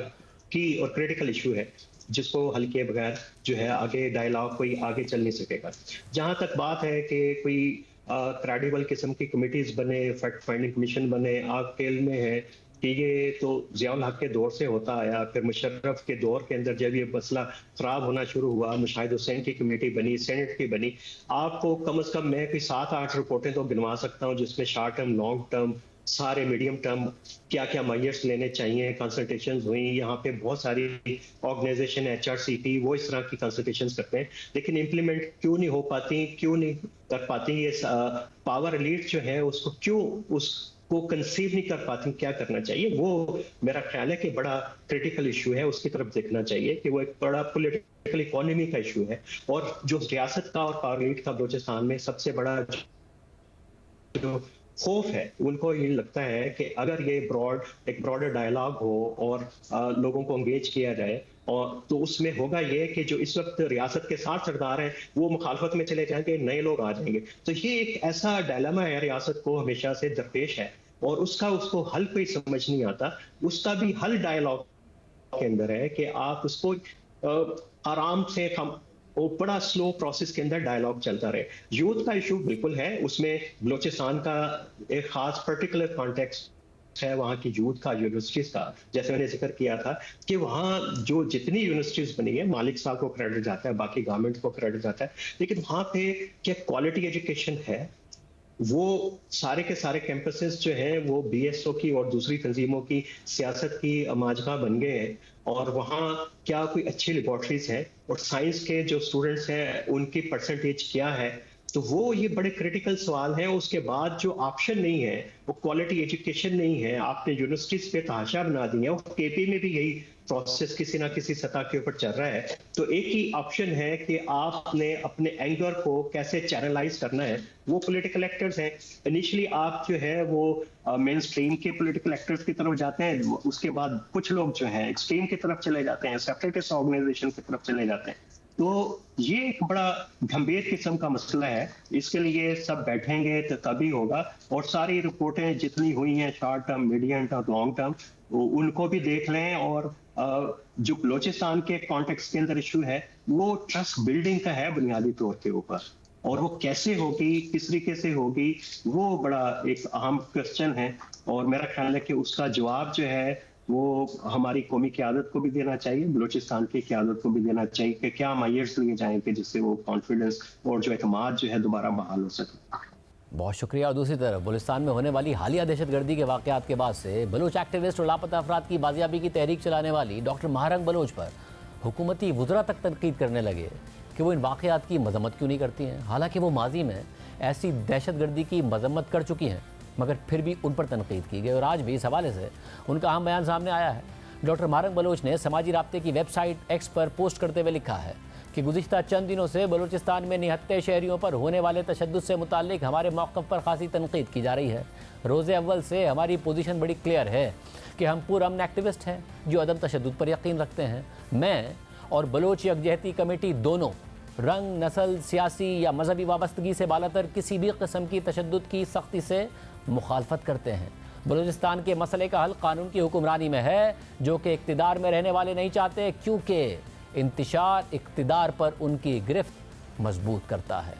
की और क्रिटिकल इशू है जिसको हल किए बगैर जो है आगे डायलॉग कोई आगे चल नहीं सकेगा। जहां तक बात है कि कोई क्रेडिबल किस्म की कमिटीज बने, फैक्ट फाइंडिंग कमीशन बने, आग तेल में है कि ये तो ज़ियाउल हक के दौर से होता आया। फिर मुशर्रफ के दौर के अंदर जब ये मसला खराब होना शुरू हुआ, मुशाहिद हुसैन की कमेटी बनी, सेनेट की बनी। आपको कम से कम मैं कोई 7-8 रिपोर्टें तो गिनवा सकता हूँ जिसमें शॉर्ट टर्म, लॉन्ग टर्म, सारे मीडियम टर्म क्या क्या मेजर्स लेने चाहिए, कंसल्टेशंस हुई। यहाँ पे बहुत सारी ऑर्गेनाइजेशन, HRCP, वो इस तरह की कंसल्टेशंस करते हैं, लेकिन इम्प्लीमेंट क्यों नहीं हो पाती, क्यों नहीं कर पाती? ये पावर एलीट जो है उसको क्यों उसको कंसीव नहीं कर पाती, क्या करना चाहिए? वो मेरा ख्याल है कि बड़ा क्रिटिकल इशू है, उसकी तरफ देखना चाहिए कि वो एक बड़ा पॉलिटिकल इकोनॉमी का इशू है। और जो रियासत का और पावर एलीट का बलूचिस्तान में सबसे बड़ा जो खौफ है, उनको ये लगता है कि अगर ये एक ब्रॉडर डायलॉग हो और लोगों को एंगेज किया जाए, और तो उसमें होगा ये कि जो इस वक्त रियासत के साथ सरदार हैं वो मुखालफत में चले जाएंगे, नए लोग आ जाएंगे। तो ये एक ऐसा डायलेमा है, रियासत को हमेशा से दरपेश है, और उसको हल कोई समझ नहीं आता। उसका भी हल डायलॉग के अंदर है कि आप उसको आराम से वो बड़ा स्लो प्रोसेस के अंदर डायलॉग चलता रहे। यूथ का इशू बिल्कुल है, उसमें बलोचिस्तान का एक खास पर्टिकुलर कॉन्टेक्स्ट है, वहाँ की यूथ का, यूनिवर्सिटीज का। जैसे मैंने जिक्र किया था कि वहाँ जो जितनी यूनिवर्सिटीज बनी है, मालिक साहब को क्रेडिट जाता है, बाकी गवर्नमेंट को क्रेडिट जाता है, लेकिन वहाँ पे क्या क्वालिटी एजुकेशन है? वो सारे के सारे कैंपसेस जो हैं वो BSO की और दूसरी तंजीमों की सियासत की माजगा बन गए हैं, और वहाँ क्या कोई अच्छी लेबॉर्ट्रीज हैं, और साइंस के जो स्टूडेंट्स हैं उनकी परसेंटेज क्या है? तो वो ये बड़े क्रिटिकल सवाल हैं। उसके बाद जो ऑप्शन नहीं है, वो क्वालिटी एजुकेशन नहीं है, आपने यूनिवर्सिटीज पे तहाशा बना दिया, और KP में भी यही प्रोसेस किसी ना किसी सतह के ऊपर चल रहा है। तो एक ही ऑप्शन है कि आपने अपने एंगर को कैसे चैनलाइज करना है। वो पॉलिटिकल एक्टर्स हैं, इनिशियली आप जो है वो मेन स्ट्रीम के पॉलिटिकल एक्टर्स की तरफ जाते हैं, उसके बाद कुछ लोग जो हैं एक्सट्रीम की तरफ चले जाते हैं, सेपरेटिस्ट ऑर्गेनाइजेशन की तरफ चले जाते हैं। तो ये एक बड़ा गंभीर किस्म का मसला है, इसके लिए सब बैठेंगे तो तभी होगा। और सारी रिपोर्टें जितनी हुई हैं, short term, medium term, long term, उनको भी देख लें। और जो बलोचिस्तान के कॉन्टेक्स्ट के अंदर इशू है वो ट्रस्ट बिल्डिंग का है बुनियादी तौर के ऊपर, और वो कैसे होगी, किस तरीके से होगी, वो बड़ा एक अहम क्वेश्चन है। और मेरा ख्याल है कि उसका जवाब जो है वो हमारी कौमी क़यादत को भी देना चाहिए, बलूचिस्तान की क़यादत को भी देना चाहिए कि क्या मेजर्स लिए जाएंगे जिससे वो कॉन्फिडेंस और जो एतमाद जो है दोबारा बहाल हो सके। बहुत शुक्रिया। और दूसरी तरफ बलूचिस्तान में होने वाली हालिया दहशतगर्दी के वाक़यात के बाद से बलूच एक्टिविस्ट और लापता अफराद की बाजियाबी की तहरीक चलाने वाली डॉक्टर महारंग बलोच पर हुकूमती वुज़रा तक तनकीद करने लगे कि वो इन वाक़यात की मजम्मत क्यों नहीं करती हैं। हालांकि वो माजी में ऐसी दहशतगर्दी की मजम्मत कर चुकी हैं, मगर फिर भी उन पर तनकीद की गई, और आज भी इस हवाले से उनका अहम बयान सामने आया है। डॉक्टर महारंग बलोच ने समाजी राब्ते की वेबसाइट X पर पोस्ट करते हुए लिखा है कि गुज़िश्ता चंद दिनों से बलूचिस्तान में निहत्ते शहरियों पर होने वाले तशद्दुद से मुताल्लिक हमारे मौक़िफ़ पर खासी तनकीद की जा रही है। रोज़े अव्वल से हमारी पोजीशन बड़ी क्लियर है कि हम पुरअमन एक्टिविस्ट हैं जो अदम तशद्दुद पर यकीन रखते हैं। मैं और बलोच यकजहती कमेटी दोनों रंग, नस्ल, सियासी या मजहबी वाबस्तगी से बालातर किसी भी किस्म की तशद्दुद की सख्ती से मुखालफत करते हैं। बलूचिस्तान के मसले का हल कानून की हुक्मरानी में है, जो कि इक़्तिदार में रहने वाले नहीं चाहते, क्योंकि इंतशार इक़्तिदार पर उनकी गिरफ्त मजबूत करता है।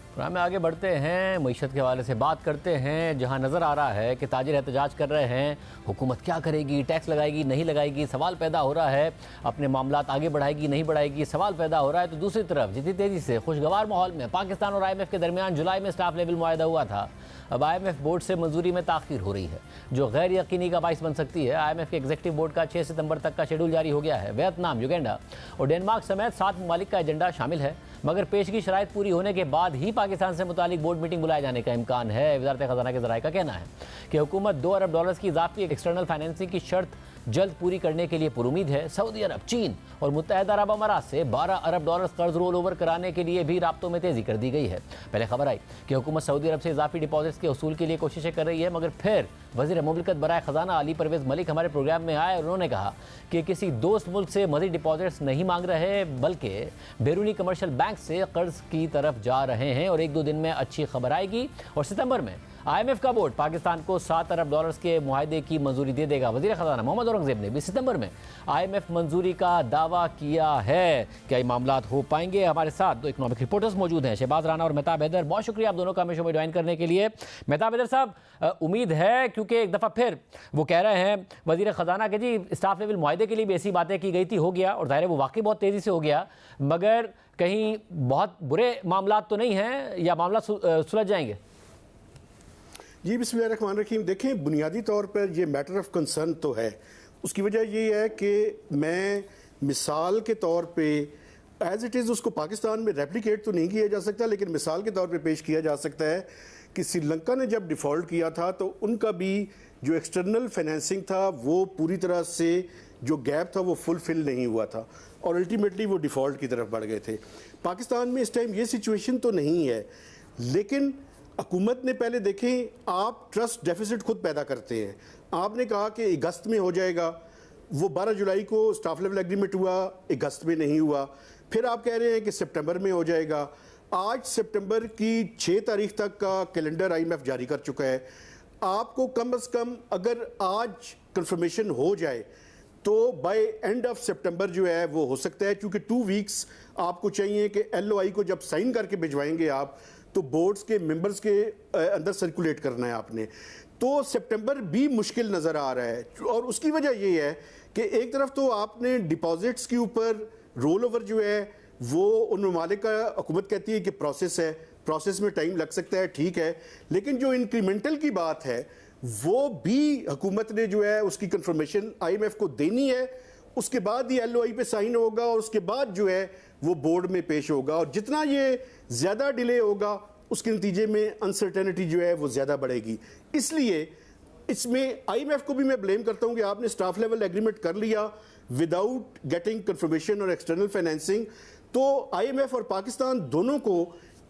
प्रोग्राम में आगे बढ़ते हैं, मईशत के हवाले से बात करते हैं, जहां नज़र आ रहा है कि ताजिर एहतजाज कर रहे हैं, हुकूमत क्या करेगी, टैक्स लगाएगी नहीं लगाएगी, सवाल पैदा हो रहा है, अपने मामलात आगे बढ़ाएगी नहीं बढ़ाएगी, सवाल पैदा हो रहा है। तो दूसरी तरफ जितनी तेज़ी से खुशगवार माहौल में पाकिस्तान और IMF के दरमियान जुलाई में स्टाफ लेवल मुआहदा हुआ था, अब IMF बोर्ड से मंजूरी में ताख़ीर हो रही है, जो गैर यकीनी का बाइस बन सकती है। IMF के एग्जीक्यूटिव बोर्ड का 6 सितंबर तक का शेड्यूल जारी हो गया है। वियतनाम, युगांडा और डेनमार्क समेत 7 ममालिक का एजेंडा शामिल है, मगर पेशगी शराइत पूरी होने के बाद ही पाकिस्तान से मुतालिक बोर्ड मीटिंग बुलाए जाने का इम्कान है। वज़ारत ख़ज़ाना के ज़राए का कहना है कि हुकूमत $2 अरब की इज़ाफ़ी एक्सटर्नल फाइनेंसिंग की शर्त जल्द पूरी करने के लिए पुरुमीद है। सऊदी अरब, चीन और मुत्तहिदा अरब अमारात से $12 अरब कर्ज रोल ओवर कराने के लिए भी राब्तों में तेज़ी कर दी गई है। पहले खबर आई कि हुकूमत सऊदी अरब से इजाफी डिपॉजिट्स के उसूल के लिए कोशिशें कर रही है, मगर फिर वज़ीर मुमलिकत बराए ख़ज़ाना अली परवेज़ मलिक हमारे प्रोग्राम में आए और उन्होंने कहा कि किसी दोस्त मुल्क से मज़ीद डिपॉजिट्स नहीं मांग रहे, बल्कि बैरूनी कमर्शियल बैंक से कर्ज की तरफ जा रहे हैं और 1-2 दिन में अच्छी खबर आएगी। और सितंबर में IMF का बोर्ड पाकिस्तान को $7 अरब के मुआहदे की मंजूरी दे देगा। वज़ीर ख़ज़ाना मोहम्मद औरंगज़ेब ने भी सितंबर में IMF मंजूरी का दावा किया है। क्या ये मामलात हो पाएंगे? हमारे साथ 2 इकनॉमिक रिपोर्टर्स मौजूद हैं, शहबाज राना और मेहताब हैदर। बहुत शुक्रिया आप दोनों का हमें शो में ज्वाइन करने के लिए। मेहताब हैदर साहब, उम्मीद है, क्योंकि एक दफ़ा फिर वो कह रहे हैं वज़ीर ख़ज़ाना के जी स्टाफ लेवल मुआहदे के लिए भी ऐसी बातें की गई थी, हो गया, और ज़ाहिर है वो वाकई बहुत तेज़ी से हो गया, मगर कहीं बहुत बुरे मामलात तो नहीं हैं या मामला सुलझ जाएंगे? जी बिस्मिल्लाहिर्रहमानिर्रहीम। देखें, बुनियादी तौर पर ये मैटर ऑफ कंसर्न तो है। उसकी वजह ये है कि मैं मिसाल के तौर पे एज इट इज़ उसको पाकिस्तान में रेप्लिकेट तो नहीं किया जा सकता, लेकिन मिसाल के तौर पे पेश किया जा सकता है कि श्रीलंका ने जब डिफ़ॉल्ट किया था तो उनका भी जो एक्सटर्नल फाइनेंसिंग था वो पूरी तरह से जो गैप था वो फुलफिल नहीं हुआ था और अल्टीमेटली वो डिफ़ॉल्ट की तरफ बढ़ गए थे। पाकिस्तान में इस टाइम ये सिचुएशन तो नहीं है, लेकिन हुकूमत ने पहले देखें, आप ट्रस्ट डेफिसिट खुद पैदा करते हैं। आपने कहा कि अगस्त में हो जाएगा, वो 12 जुलाई को स्टाफ लेवल एग्रीमेंट हुआ, अगस्त में नहीं हुआ। फिर आप कह रहे हैं कि सितंबर में हो जाएगा। आज सितंबर की 6 तारीख तक का कैलेंडर IMF जारी कर चुका है। आपको कम से कम अगर आज कंफर्मेशन हो जाए तो बाय एंड ऑफ सितंबर जो है वो हो सकता है, क्योंकि 2 वीक्स आपको चाहिए कि LOI को जब साइन करके भिजवाएंगे आप तो बोर्ड्स के मेंबर्स के अंदर सर्कुलेट करना है आपने। तो सितंबर भी मुश्किल नज़र आ रहा है और उसकी वजह ये है कि एक तरफ तो आपने डिपॉजिट्स के ऊपर रोल ओवर जो है वो उन ममालिक का हुकूमत कहती है कि प्रोसेस है, प्रोसेस में टाइम लग सकता है, ठीक है, लेकिन जो इंक्रीमेंटल की बात है वो भी हुकूमत ने जो है उसकी कंफर्मेशन IMF को देनी है। उसके बाद ही LOI पे साइन होगा और उसके बाद जो है वो बोर्ड में पेश होगा और जितना ये ज़्यादा डिले होगा उसके नतीजे में अनसर्टेनिटी जो है वो ज़्यादा बढ़ेगी। इसलिए इसमें IMF को भी मैं ब्लेम करता हूँ कि आपने स्टाफ लेवल एग्रीमेंट कर लिया विदाउट गेटिंग कंफर्मेशन और एक्सटर्नल फाइनेंसिंग। तो IMF और पाकिस्तान दोनों को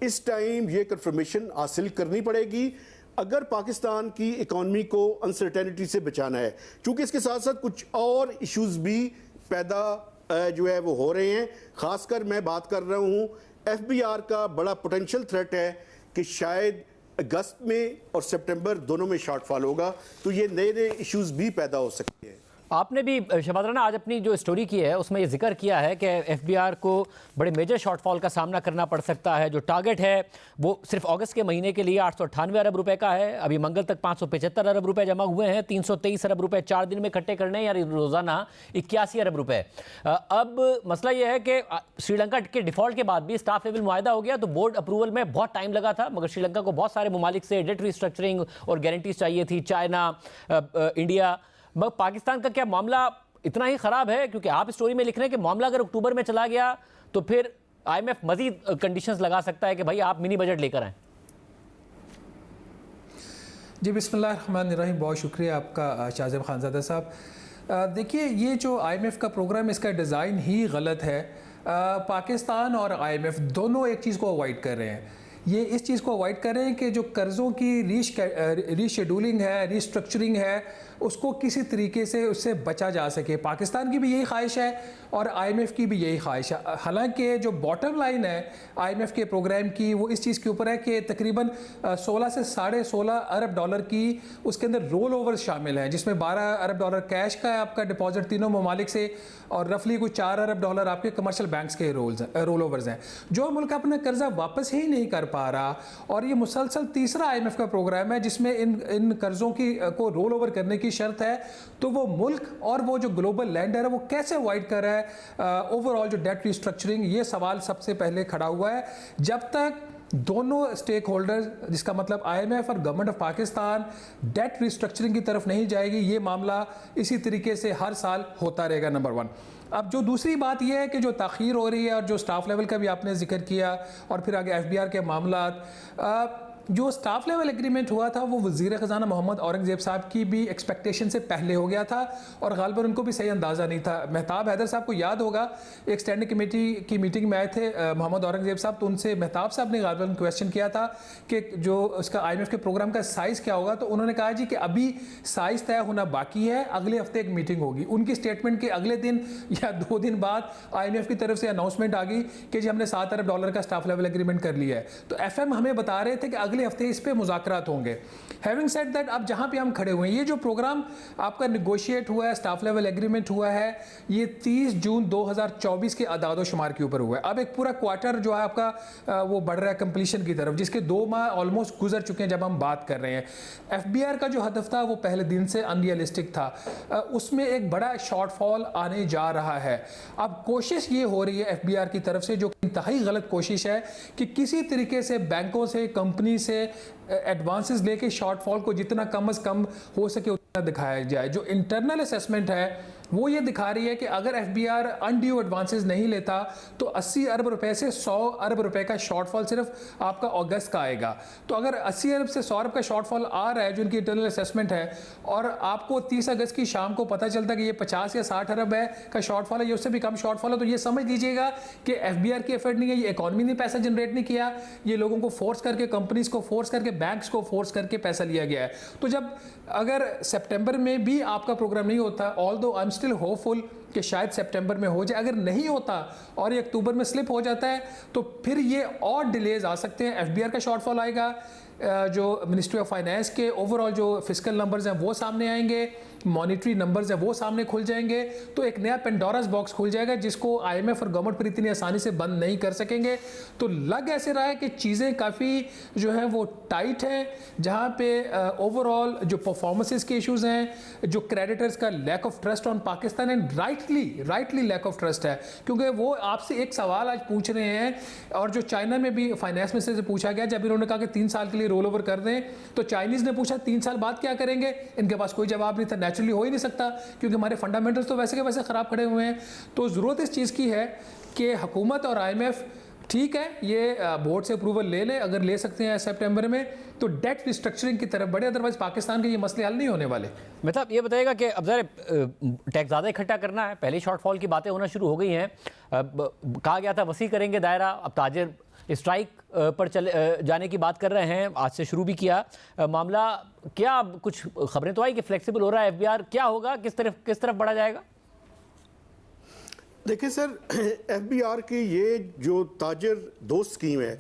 इस टाइम ये कंफर्मेशन हासिल करनी पड़ेगी अगर पाकिस्तान की इकॉनमी को अनसर्टेनिटी से बचाना है, क्योंकि इसके साथ साथ कुछ और इश्यूज भी पैदा जो है वो हो रहे हैं। खासकर मैं बात कर रहा हूँ FBR का बड़ा पोटेंशियल थ्रेट है कि शायद अगस्त में और सितंबर दोनों में शॉर्टफॉल होगा, तो ये नए नए इश्यूज भी पैदा हो सकते हैं। आपने भी शहबाज राना आज अपनी जो स्टोरी की है उसमें ये जिक्र किया है कि FBR को बड़े मेजर शॉर्टफॉल का सामना करना पड़ सकता है। जो टारगेट है वो सिर्फ अगस्त के महीने के लिए 898 अरब रुपए का है। अभी मंगल तक 575 अरब रुपए जमा हुए हैं। 323 अरब रुपए 4 दिन में इकट्ठे करने हैं, यानी रोजाना 81 अरब रुपए। अब मसला यह है कि श्रीलंका के डिफॉल्ट के बाद भी स्टाफ लेवल मुआहदा हो गया तो बोर्ड अप्रूवल में बहुत टाइम लगा था, मगर श्रीलंका को बहुत सारे ममालिक से डेट रिस्ट्रक्चरिंग और गारंटीज चाहिए थी, चाइना, इंडिया। मगर पाकिस्तान का क्या मामला इतना ही खराब है? क्योंकि आप स्टोरी में लिख रहे हैं कि मामला अगर अक्टूबर में चला गया तो फिर IMF मजीद कंडीशंस लगा सकता है कि भाई आप मिनी बजट लेकर आएं। जी बिस्मिल्लाहिर्रहमानिर्रहीम, बहुत शुक्रिया आपका शाहज़ेब खानज़ादा साहब। देखिए, ये जो IMF का प्रोग्राम, इसका डिज़ाइन ही गलत है। पाकिस्तान और IMF दोनों एक चीज़ को अवॉइड कर रहे हैं। ये इस चीज़ को अवॉइड कर रहे हैं कि जो कर्ज़ों की रीशेड्यूलिंग है, रीस्ट्रक्चरिंग है, उसको किसी तरीके से उससे बचा जा सके। पाकिस्तान की भी यही ख्वाहिश है और IMF की भी यही ख्वाहिश है। हालांकि जो बॉटम लाइन है IMF के प्रोग्राम की वो इस चीज़ के ऊपर है कि तकरीबन 16 से $16.5 अरब की उसके अंदर रोल ओवर शामिल हैं, जिसमें $12 अरब कैश का है आपका डिपॉजिट तीनों ममालिक से और रफली कुछ $4 अरब आपके कमर्शियल बैंक्स के रोल ओवर्स हैं। जो मुल्क अपना कर्जा वापस ही नहीं कर पा रहा और ये मुसलसल तीसरा IMF का प्रोग्राम है जिसमें इन कर्जों की को रोल ओवर करने की शर्त है, तो वो मुल्क और वो जो ग्लोबल लैंडर है वो कैसे अवॉइड कर रहा है ओवरऑल जो डेट रिस्ट्रक्चरिंग? ये सवाल सबसे पहले खड़ा हुआ है। जब तक दोनों स्टेक होल्डर्स, जिसका मतलब IMF और government of Pakistan, debt restructuring की तरफ नहीं जाएगी, ये मामला इसी तरीके से हर साल होता रहेगा, नंबर 1। अब जो दूसरी बात यह है कि जो ताख़ीर हो रही है और जो स्टाफ लेवल का भी आपने जिक्र किया और फिर आगे FBR के मामला, जो स्टाफ लेवल एग्रीमेंट हुआ था वो वज़ीर ख़जाना मोहम्मद औरंगज़ेब साहब की भी एक्सपेक्टेशन से पहले हो गया था और गालिबन उनको भी सही अंदाज़ा नहीं था। मेहताब हैदर साहब को याद होगा, एक स्टैंडिंग कमेटी की मीटिंग में आए थे मोहम्मद औरंगज़ेब साहब, तो उनसे मेहताब साहब ने गालिबन क्वेश्चन किया था कि जो उसका IMF के प्रोग्राम का साइज़ क्या होगा, तो उन्होंने कहा जी कि अभी साइज़ तय होना बाकी है, अगले हफ्ते एक मीटिंग होगी। उनकी स्टेटमेंट के अगले दिन या 2 दिन बाद IMF की तरफ से अनाउंसमेंट आ गई कि जी हमने $7 अरब का स्टाफ लेवल एग्रीमेंट कर लिया है। तो FM हमें बता रहे थे कि अगले हफ्ते इस पे मुज़ाकरात होंगे। हैविंग सेड दैट, अब जहां पे हम खड़े हुए हैं, ये जो प्रोग्राम आपका निगोशिएट हुआ है, स्टाफ लेवल एग्रीमेंट हुआ है, ये 30 जून 2024 के अदाद शुमार के ऊपर हुआ है। अब एक पूरा क्वार्टर जो है आपका वो बढ़ रहा है कंप्लीशन की तरफ, जिसके 2 माह ऑलमोस्ट गुजर चुके हैं जब हम बात कर रहे हैं। FBR का जो हदफ था वो पहले दिन से अनरियलिस्टिक था, उसमें एक बड़ा शॉर्टफॉल आने जा रहा है। अब कोशिश ये हो रही है FBR की तरफ से, जो इंतहाई गलत कोशिश है, कि किसी तरीके से बैंकों से, कंपनी से एडवांसेस लेके शॉर्टफॉल को जितना कम से कम हो सके उतना दिखाया जाए। जो इंटरनल असेसमेंट है वो ये दिखा रही है कि अगर एफबीआर अनड्यू एडवांसेस नहीं लेता तो 80 अरब रुपए से 100 अरब रुपए का शॉर्टफॉल सिर्फ आपका अगस्त का आएगा। तो अगर 80 अरब से 100 अरब का शॉर्टफॉल आ रहा है जो इनकी इंटरनल असेसमेंट है, और आपको 30 अगस्त की शाम को पता चलता है कि ये 50 या 60 अरब है का शॉर्टफॉल है, ये उससे भी कम शॉर्टफॉल है, तो ये समझ लीजिएगा कि एफबीआर की एफर्ट नहीं है, ये इकॉनमी ने पैसा जनरेट नहीं किया, ये लोगों को फोर्स करके, कंपनीज को फोर्स करके, बैंक्स को फोर्स करके पैसा लिया गया है। तो जब अगर सितंबर में भी आपका प्रोग्राम नहीं होता, although I am still hopeful कि शायद सितंबर में हो जाए, अगर नहीं होता और ये अक्टूबर में स्लिप हो जाता है तो फिर ये और डिलेज आ सकते हैं। एफबीआर का शॉर्टफॉल आएगा, जो मिनिस्ट्री ऑफ फाइनेंस के ओवरऑल जो फिस्कल नंबर्स हैं वो सामने आएंगे, मॉनिटरी नंबर्स हैं वो सामने खुल जाएंगे, तो एक नया पेंडोरास बॉक्स खुल जाएगा जिसको आईएमएफ और गवर्नमेंट पर इतनी आसानी से बंद नहीं कर सकेंगे। तो लग ऐसे रहा है कि चीज़ें काफ़ी जो है वो टाइट हैं, जहाँ पे ओवरऑल जो परफॉर्मेंसेस के इश्यूज हैं, जो क्रेडिटर्स का lack of trust on Pakistan, and rightly lack of trust है, क्योंकि वो आपसे एक सवाल आज पूछ रहे हैं, और जो चाइना में भी फाइनेंस मिनिस्टर से पूछा गया जब इन्होंने कहा कि 3 साल के लिए रोल ओवर कर दें, तो चाइनीज ने पूछा 3 साल बाद क्या करेंगे, इनके पास कोई जवाब नहीं था। नेचुरली हो ही नहीं सकता क्योंकि हमारे फंडामेंटल्स तो वैसे के वैसे खराब खड़े हुए हैं। तो जरूरत इस चीज़ की है कि हुकूमत और आईएमएफ, ठीक है, ये बोर्ड से अप्रूवल ले लें, अगर ले सकते हैं सितंबर में, तो डेट रिस्ट्रक्चरिंग की तरफ बढ़े, अदरवाइज पाकिस्तान के ये मसले हल नहीं होने वाले। मतलब ये बताइएगा कि अब ज़रा टैक्स ज़्यादा इकट्ठा करना है, पहले शॉर्टफॉल की बातें होना शुरू हो गई हैं, कहा गया था वसी करेंगे दायरा, अब ताजिर स्ट्राइक पर चले जाने की बात कर रहे हैं, आज से शुरू भी किया मामला। क्या कुछ खबरें तो आई कि फ्लेक्सिबल हो रहा है एफबीआर, क्या होगा, किस तरफ बढ़ा जाएगा? देखिए सर, एफबीआर की ये जो ताजिर दोस्त स्कीम है,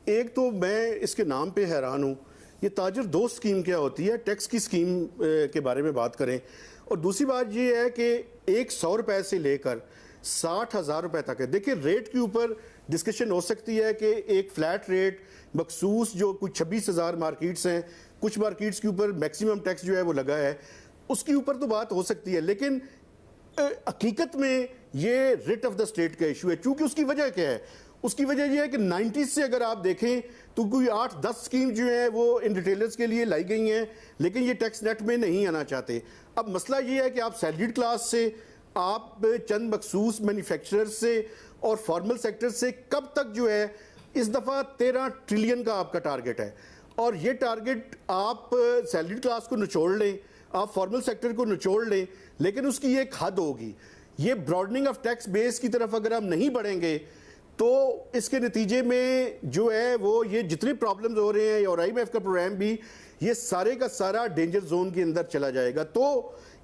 एक तो मैं इसके नाम पे हैरान हूँ, ये ताजिर दोस्त स्कीम क्या होती है, टैक्स की स्कीम के बारे में बात करें। और दूसरी बात ये है कि एक 100 रुपए से लेकर 60,000 रुपए तक है। देखिए रेट के ऊपर डिस्कशन हो सकती है कि एक फ्लैट रेट मखसूस जो कुछ 26,000 मार्केट्स हैं, कुछ मार्केट्स के ऊपर मैक्सिमम टैक्स जो है वो लगा है, उसके ऊपर तो बात हो सकती है, लेकिन हकीकत में ये रेट ऑफ द स्टेट का इशू है। चूंकि उसकी वजह क्या है, उसकी वजह यह है कि 90s से अगर आप देखें तो कोई 8-10 स्कीम जो है वो इन रिटेलर्स के लिए लाई गई हैं, लेकिन ये टैक्स नेट में नहीं आना चाहते। अब मसला ये है कि आप सैलरीड क्लास से, आप चंद मखसूस मैन्युफैक्चरर्स से और फॉर्मल सेक्टर से कब तक जो है, इस दफ़ा 13 ट्रिलियन का आपका टारगेट है, और ये टारगेट आप सैलरीड क्लास को निचोड़ लें, आप फॉर्मल सेक्टर को निचोड़ लें, लेकिन उसकी एक हद होगी। ये ब्रॉडनिंग ऑफ टैक्स बेस की तरफ अगर हम नहीं बढ़ेंगे तो इसके नतीजे में जो है वो ये जितने प्रॉब्लम्स हो रहे हैं और आईएमएफ का प्रोग्राम भी, ये सारे का सारा डेंजर जोन के अंदर चला जाएगा। तो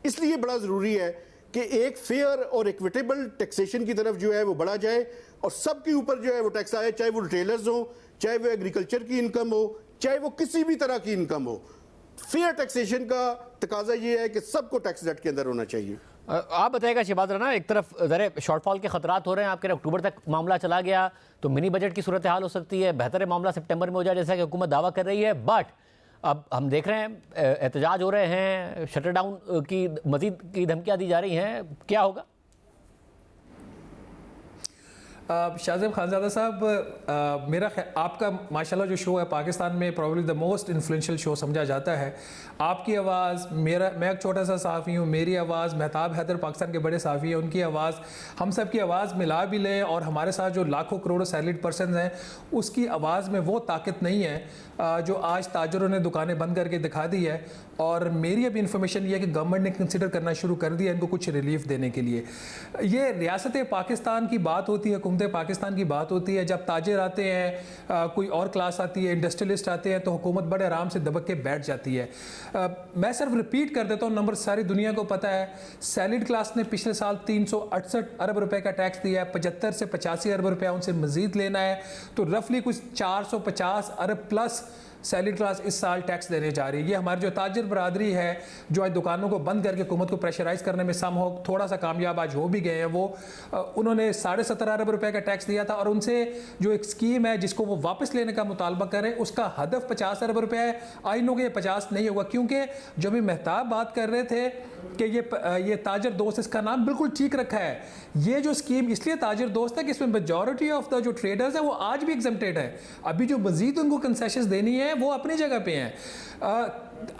इसलिए बड़ा ज़रूरी है कि एक फेयर और इक्विटेबल टैक्सेशन की तरफ जो है वो बढ़ा जाए, और सबके ऊपर जो है वो टैक्स आए, चाहे वो रिटेलर्स हो, चाहे वो एग्रीकल्चर की इनकम हो, चाहे वो किसी भी तरह की इनकम हो। फेयर टैक्सेशन का तकाजा ये है कि सबको टैक्स नेट के अंदर होना चाहिए। आप बताइएगा शहबाज राना, एक तरफ ज़रा शॉर्टफॉल के खतरात हो रहे हैं, आपके अक्टूबर तक मामला चला गया तो मिनी बजट की सूरत हाल हो सकती है, बेहतर है मामला सितंबर में हो जाए जैसा कि हुकूमत दावा कर रही है, बट अब हम देख रहे हैं एहतजाज हो रहे हैं, शटर डाउन की मजीद की धमकियाँ दी जा रही हैं, क्या होगा? शाहज़ेब खानज़ादा साहब, मेरा आपका माशाल्लाह जो शो है पाकिस्तान में probably the most influential show समझा जाता है। आपकी आवाज़, मैं एक छोटा सा सहाफ़ी हूँ, मेरी आवाज़, महताब हैदर पाकिस्तान के बड़े सहाफ़ी हैं, उनकी आवाज़, हम सब की आवाज़ मिला भी लें और हमारे साथ जो लाखों करोड़ों सैलरीड पर्सन हैं उसकी आवाज़ में वो ताकत नहीं है जो आज ताजरों ने दुकानें बंद करके दिखा दी है। और मेरी अभी इन्फॉर्मेशन ये है कि गवर्नमेंट ने कंसिडर करना शुरू कर दिया इनको कुछ रिलीफ देने के लिए। ये रियासत पाकिस्तान की बात होती है, हुकूमत पाकिस्तान की बात होती है, जब ताजिर आते हैं, कोई और क्लास आती है, इंडस्ट्रियलिस्ट आते हैं, तो हुकूमत बड़े आराम से दबक के बैठ जाती है। मैं सिर्फ रिपीट कर देता हूँ, नंबर सारी दुनिया को पता है। सैलरीड क्लास ने पिछले साल 368 अरब रुपए का टैक्स दिया है, 75 से 85 अरब रुपया उनसे मजीद लेना है, तो रफली कुछ 450 अरब प्लस सैलरीड क्लास इस साल टैक्स देने जा रही है। ये हमारी जो ताजिर बरादरी है जो आज दुकानों को बंद करके हुकूमत को प्रेशराइज करने में सम हो थोड़ा सा कामयाब आज हो भी गए हैं, वो उन्होंने 17.5 अरब रुपए का टैक्स दिया था, और उनसे जो एक स्कीम है जिसको वो वापस लेने का मुतालबा करें उसका हदफ 50 अरब रुपया है। आई नो कि ये 50 नहीं होगा, क्योंकि जो भी मेहताब बात कर रहे थे कि ये ताजर दोस्त, इसका नाम बिल्कुल ठीक रखा है। ये जो स्कीम इसलिए ताजर दोस्त है कि इसमें मेजॉरिटी ऑफ द जो ट्रेडर्स हैं वो आज भी एग्जेम्प्टेड है। अभी जो मजीद उनको कंसेशंस देनी है वो अपनी जगह पे हैं।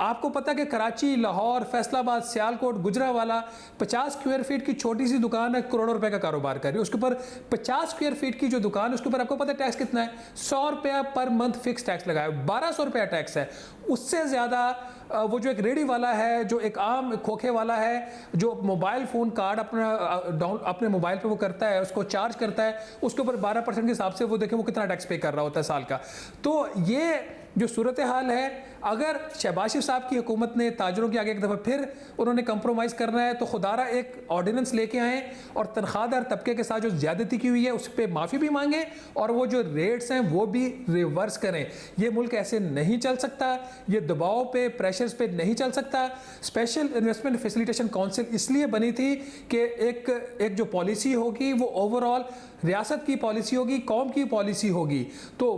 आपको पता है कि कराची, लाहौर, फैसलाबाद, सियालकोट, गुजरावाला 50 स्क्वायर फीट की छोटी सी दुकान है, करोड़ों रुपए का कारोबार कर रही है। उसके ऊपर 50 स्क्वायर फीट की जो दुकान है उसके ऊपर आपको पता है टैक्स कितना है? 100 रुपया पर मंथ फिक्स टैक्स लगाया, 1200 रुपया टैक्स है। उससे ज़्यादा वो जो एक रेडी वाला है, जो एक आम खोखे वाला है, जो मोबाइल फ़ोन कार्ड अपने मोबाइल पे वो करता है, उसको चार्ज करता है, उसके ऊपर 12% के हिसाब से वो देखें वो कितना टैक्स पे कर रहा होता है साल का। तो ये जो सूरत हाल है, अगर शहबाज शरीफ साहब की हुकूमत ने ताजरों के आगे एक दफ़ा फिर उन्होंने कंप्रोमाइज़ करना है तो खुदारा एक ऑर्डिनेंस लेके आएँ और तनख्वाहदार तबके के साथ जो ज़्यादती की हुई है उस पर माफ़ी भी मांगें और वो जो रेट्स हैं वो भी रिवर्स करें। ये मुल्क ऐसे नहीं चल सकता, ये दबाव पे, प्रेशर्स पे नहीं चल सकता। स्पेशल इन्वेस्टमेंट फैसिलिटेशन काउंसिल इसलिए बनी थी कि एक जो पॉलिसी होगी वो ओवरऑल रियासत की पॉलिसी होगी, कौम की पॉलिसी होगी। तो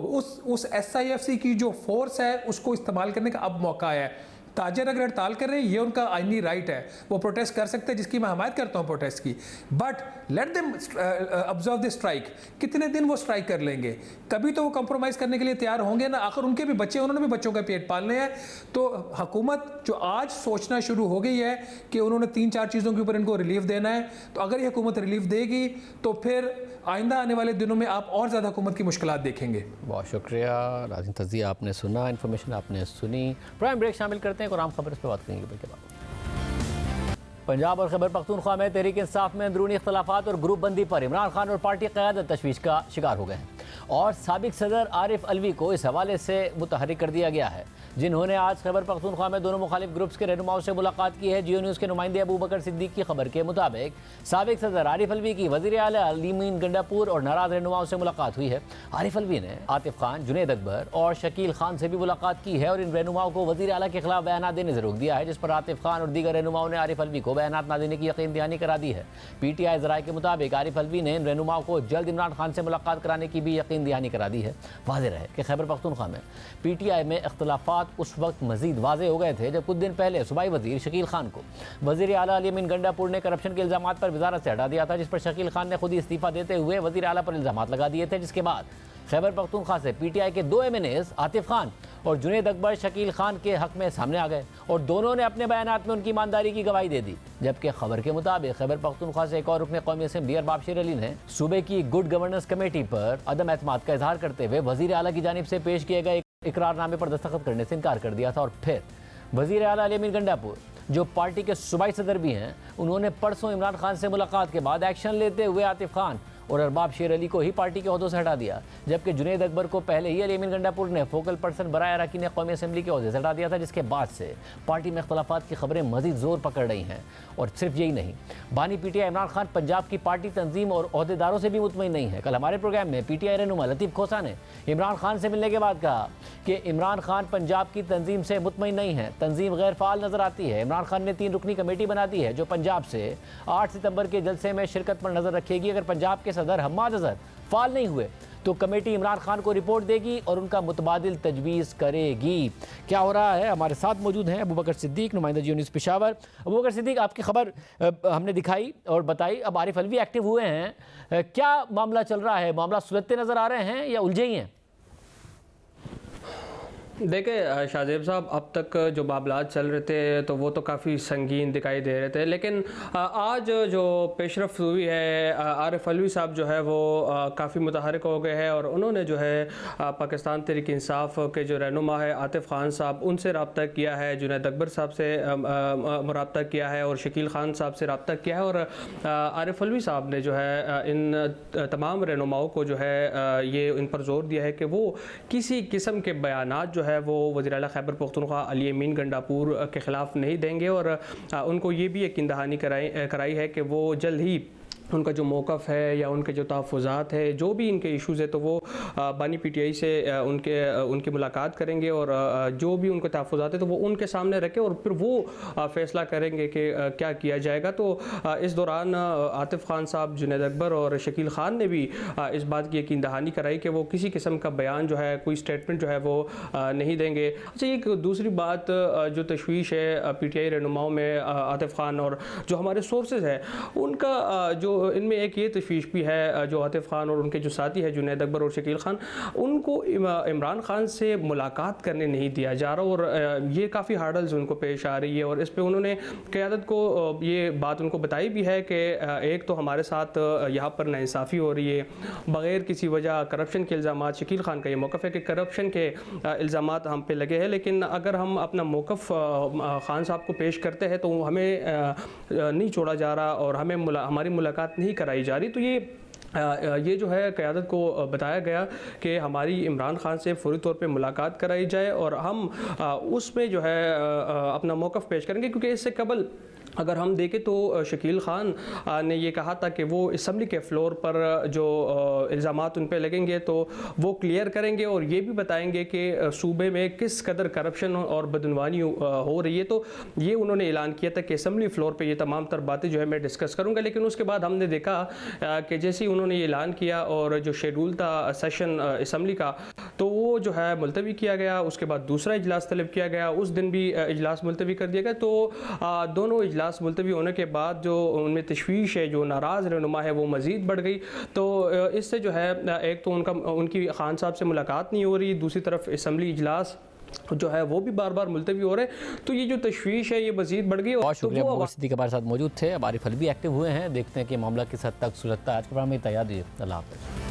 उस SIFC की जो फोर्स है उसको इस्तेमाल करने का अब मौका है। ताजर अगर हड़ताल कर रहे हैं ये उनका आईनी राइट है, वो प्रोटेस्ट कर सकते हैं, जिसकी मैं हमायत करता हूँ प्रोटेस्ट की। But let them observe the strike. कितने दिन वो स्ट्राइक कर लेंगे? कभी तो वो कंप्रोमाइज़ करने के लिए तैयार होंगे ना। आखिर उनके भी बच्चे, उन्होंने भी बच्चों का पेट पालने हैं। तो हुकूमत जो आज सोचना शुरू हो गई है कि उन्होंने 3-4 चीज़ों के ऊपर इनको रिलीफ देना है, तो अगर ये हुकूमत रिलीफ देगी तो फिर आइंदा आने वाले दिनों में आप और ज़्यादा हुकूमत की मुश्किलात देखेंगे। बहुत शुक्रिया नाज़रीन, तज़िया आपने सुना, इन्फॉर्मेशन आपने सुनी। प्राइम ब्रेक शामिल करते हैं, और आम खबर इस पर बात करेंगे ब्रेक के बाद। पंजाब और खैबर पख्तूनख्वा में तहरीक इंसाफ में अंदरूनी इख्तलाफात और ग्रुप बंदी पर इमरान खान और पार्टी क़यादत तशवीश का शिकार हो गए हैं और साबिक सदर आरिफ अलवी को इस हवाले से मुतहर्रिक कर दिया गया है, जिन्होंने आज खैबर पख्तूनख्वा में दोनों मुखालिफ ग्रुप्स के रहनुमाओं से मुलाकात की है। जियो न्यूज़ के नुमाइंदे अबू बकर सिद्दीक की खबर के मुताबिक साबिक सदर आरिफ अलवी की वज़ीर आला अलीमीन गंडापुर और नाराज़ रहनुमाओं से मुलाकात हुई है। आरिफ अलवी ने आतिफ खान, जुनैद अकबर और शकील खान से भी मुलाकात की है और इन रहनुमाओं को वज़ीर आला के खिलाफ बयान देने से रोक दिया है, जिस पर आतिफ खान और दीगर रहनुमाओं ने आरिफ अलवी को बयान ना देने की यकीन दहानी करा दी है। PTI ज़राए के मुताबिक आरिफ अलवी ने इन रहनुमाओं को जल्द इमरान खान से मुलाकात कराने की भी यकीन दहानी करा दी है। वाज़ेह है कि खैबर पख्तूनख्वा में PTI में इख्तलाफात उस वक्त मज़ीद वाज़ेह हो गए थे जब कुछ दिन पहले सूबाई वज़ीर शकील खान को वज़ीर आला अलीमीन गंडापुर ने करप्शन के इल्ज़ामात पर वज़ारत से हटा दिया था, जिस पर शकील खान ने खुद ही इस्तीफ़ा देते हुए वज़ीर आला पर इल्ज़ामात लगा दिए थे। जिसके बाद खैबर पख्तूनख्वा से PTI के 2 MNAs आतिफ खान और जुनैद अकबर शकील खान के हक में सामने आ गए और दोनों ने अपने बयानात में उनकी ईमानदारी की गवाही दे दी। जबकि खबर के मुताबिक खैबर पख्तूनख्वा से एक और रुकन कौमी असेंबली अरबाब शेर अली ने सूबे की गुड गवर्नेंस कमेटी पर अदम एतमाद का इजहार करते हुए वज़ीर आला की जानिब से पेश किए गए इकरारनामे पर दस्तखत करने से इनकार कर दिया था। और फिर वज़ीर आला अलीमीन गंडापुर, जो पार्टी के सूबाई सदर भी हैं, उन्होंने परसों इमरान खान से मुलाकात के बाद एक्शन लेते हुए आतिफ खान और अरबाब शेर अली को ही पार्टी के ओहदों से हटा दिया, जबकि जुनैद अकबर को पहले ही अलीमीन गंडापुर ने फोकल पर्सन बराए अरकान कौमी असेंबली के ओहदे से हटा दिया था। जिसके बाद से पार्टी में इख्तलाफात की खबरें मजीद जोर पकड़ रही हैं। और सिर्फ यही नहीं, बानी PTI इमरान खान पंजाब की पार्टी तंजीम और ओहदेदारों से भी मुतमईन नहीं है। कल हमारे प्रोग्राम में PTI रहनुमा लतीफ़ खोसा ने इमरान खान से मिलने के बाद कहा कि इमरान खान पंजाब की तंजीम से मुतमईन नहीं है, तंजीम गैर फाल नजर आती है। इमरान खान ने 3 रुकनी कमेटी बना दी है जो पंजाब से 8 सितंबर के जलसे में शिरकत पर नजर रखेगी। अगर पंजाब के सदर हम्माद अज़हर फाल नहीं हुए तो कमेटी इमरान खान को रिपोर्ट देगी और उनका मुतबादिल तजवीज़ करेगी। क्या हो रहा है, हमारे साथ मौजूद हैं अबू बकर सिद्दीक, नुमाइंदा जियो न्यूज़ पेशावर। अबू बकर सिद्दीक, आपकी खबर हमने दिखाई और बताई, अब आरिफ अलवी एक्टिव हुए हैं, क्या मामला चल रहा है? मामला सुलझते नज़र आ रहे हैं या उलझे ही हैं? देखिए शाहजेब साहब, अब तक जो मामलात चल रहे थे तो वो तो काफ़ी संगीन दिखाई दे रहे थे, लेकिन आज जो पेशरफ हुई है, आरिफ अलवी साहब जो है वो काफ़ी मुतहर्रिक हो गए हैं और उन्होंने जो है पाकिस्तान तहरीक इंसाफ के जो रहनुमा है आतिफ खान साहब, उनसे रब्ता किया है, जुनैद अकबर साहब से रब्ता किया है और शकील खान साहब से रब्ता किया है। और आरिफ अलवी साहब ने जो है इन तमाम रहनुमाओं को जो है ये इन पर जोर दिया है कि वो किसी किस्म के बयानात जो है वो वज़ीर आला खैबर पख्तूनख्वा अलीमीन गंडापुर के ख़िलाफ़ नहीं देंगे और उनको ये भी यकीन दहानी कराई है कि वो जल्द ही उनका जो मौक़िफ़ है या उनके जो तहफ़्फ़ुज़ात है, जो भी इनके इश्यूज़ है, तो वो बानी पीटीआई से उनकी मुलाकात करेंगे और जो भी उनके तहफ़्फ़ुज़ात है तो वो उनके सामने रखें और फिर वो फ़ैसला करेंगे कि क्या किया जाएगा। तो इस दौरान आतिफ़ खान साहब, जुनैद अकबर और शकील खान ने भी इस बात की यकीन दहानी कराई कि वो किसी किस्म का बयान जो है, कोई स्टेटमेंट जो है वो नहीं देंगे। अच्छा, एक दूसरी बात जो तशवीश है पीटीआई रहनुमाओं में आतिफ़ खान और जो हमारे सोर्सेज है उनका, जो इनमें एक ये तशवीश भी है, जो आतिफ़ खान और उनके जो साथी है जुनैद अकबर और शकील खान, उनको इमरान खान से मुलाकात करने नहीं दिया जा रहा और ये काफ़ी हार्डल्स उनको पेश आ रही है। और इस पे उन्होंने क़यादत को ये बात उनको बताई भी है कि एक तो हमारे साथ यहाँ पर नाइंसाफ़ी हो रही है बग़ैर किसी वजह, करप्शन के इल्ज़ाम। शकील खान का ये मौक़िफ़ है कि करप्शन के इल्ज़ाम हम पे लगे हैं, लेकिन अगर हम अपना मौक़िफ़ खान साहब को पेश करते हैं तो हमें नहीं छोड़ा जा रहा और हमें हमारी मुलाकात नहीं कराई जा रही। तो ये जो है क़यादत को बताया गया कि हमारी इमरान खान से फ़ौरी तौर पे मुलाकात कराई जाए और हम उसमें जो है अपना मौक़िफ़ पेश करेंगे, क्योंकि इससे कबल अगर हम देखें तो शकील खान ने ये कहा था कि वो असम्बली के फ्लोर पर जो इल्ज़ामात उन पे लगेंगे तो वो क्लियर करेंगे और ये भी बताएंगे कि सूबे में किस कदर करप्शन और बदनवानी हो रही है। तो ये उन्होंने ऐलान किया था कि असम्बली फ्लोर पे ये तमाम तर बातें जो है मैं डिस्कस करूँगा। लेकिन उसके बाद हमने देखा कि जैसे ही उन्होंने ये ऐलान किया और जो शेड्यूल था सेशन असम्बली का, तो वो जो है मुलतवी किया गया। उसके बाद दूसरा इजलास तलब किया गया, उस दिन भी इजलास मुलतवी कर दिया गया। तो दोनों इजलास मुलतवी होने के बाद जो उनमें तशवीश है, जो नाराज़ रहनुमा है, वो मज़ीद बढ़ गई। तो इससे जो है एक तो उनकी खान साहब से मुलाकात नहीं हो रही, दूसरी तरफ असम्बली इजलास जो है वो भी बार बार मुलतवी हो रहे हैं। तो ये जो तशवीश है ये मज़ीद बढ़ गई। बहुत शुक्रिया, सिद्दीकी हमारे साथ मौजूद थे। अब आरिफ अलवी एक्टिव हुए हैं, देखते हैं कि मामला किस हद तक सुलझता है। आज के प्रोग्राम में तैयार दीजिए। अल्लाह हाफ़िज़।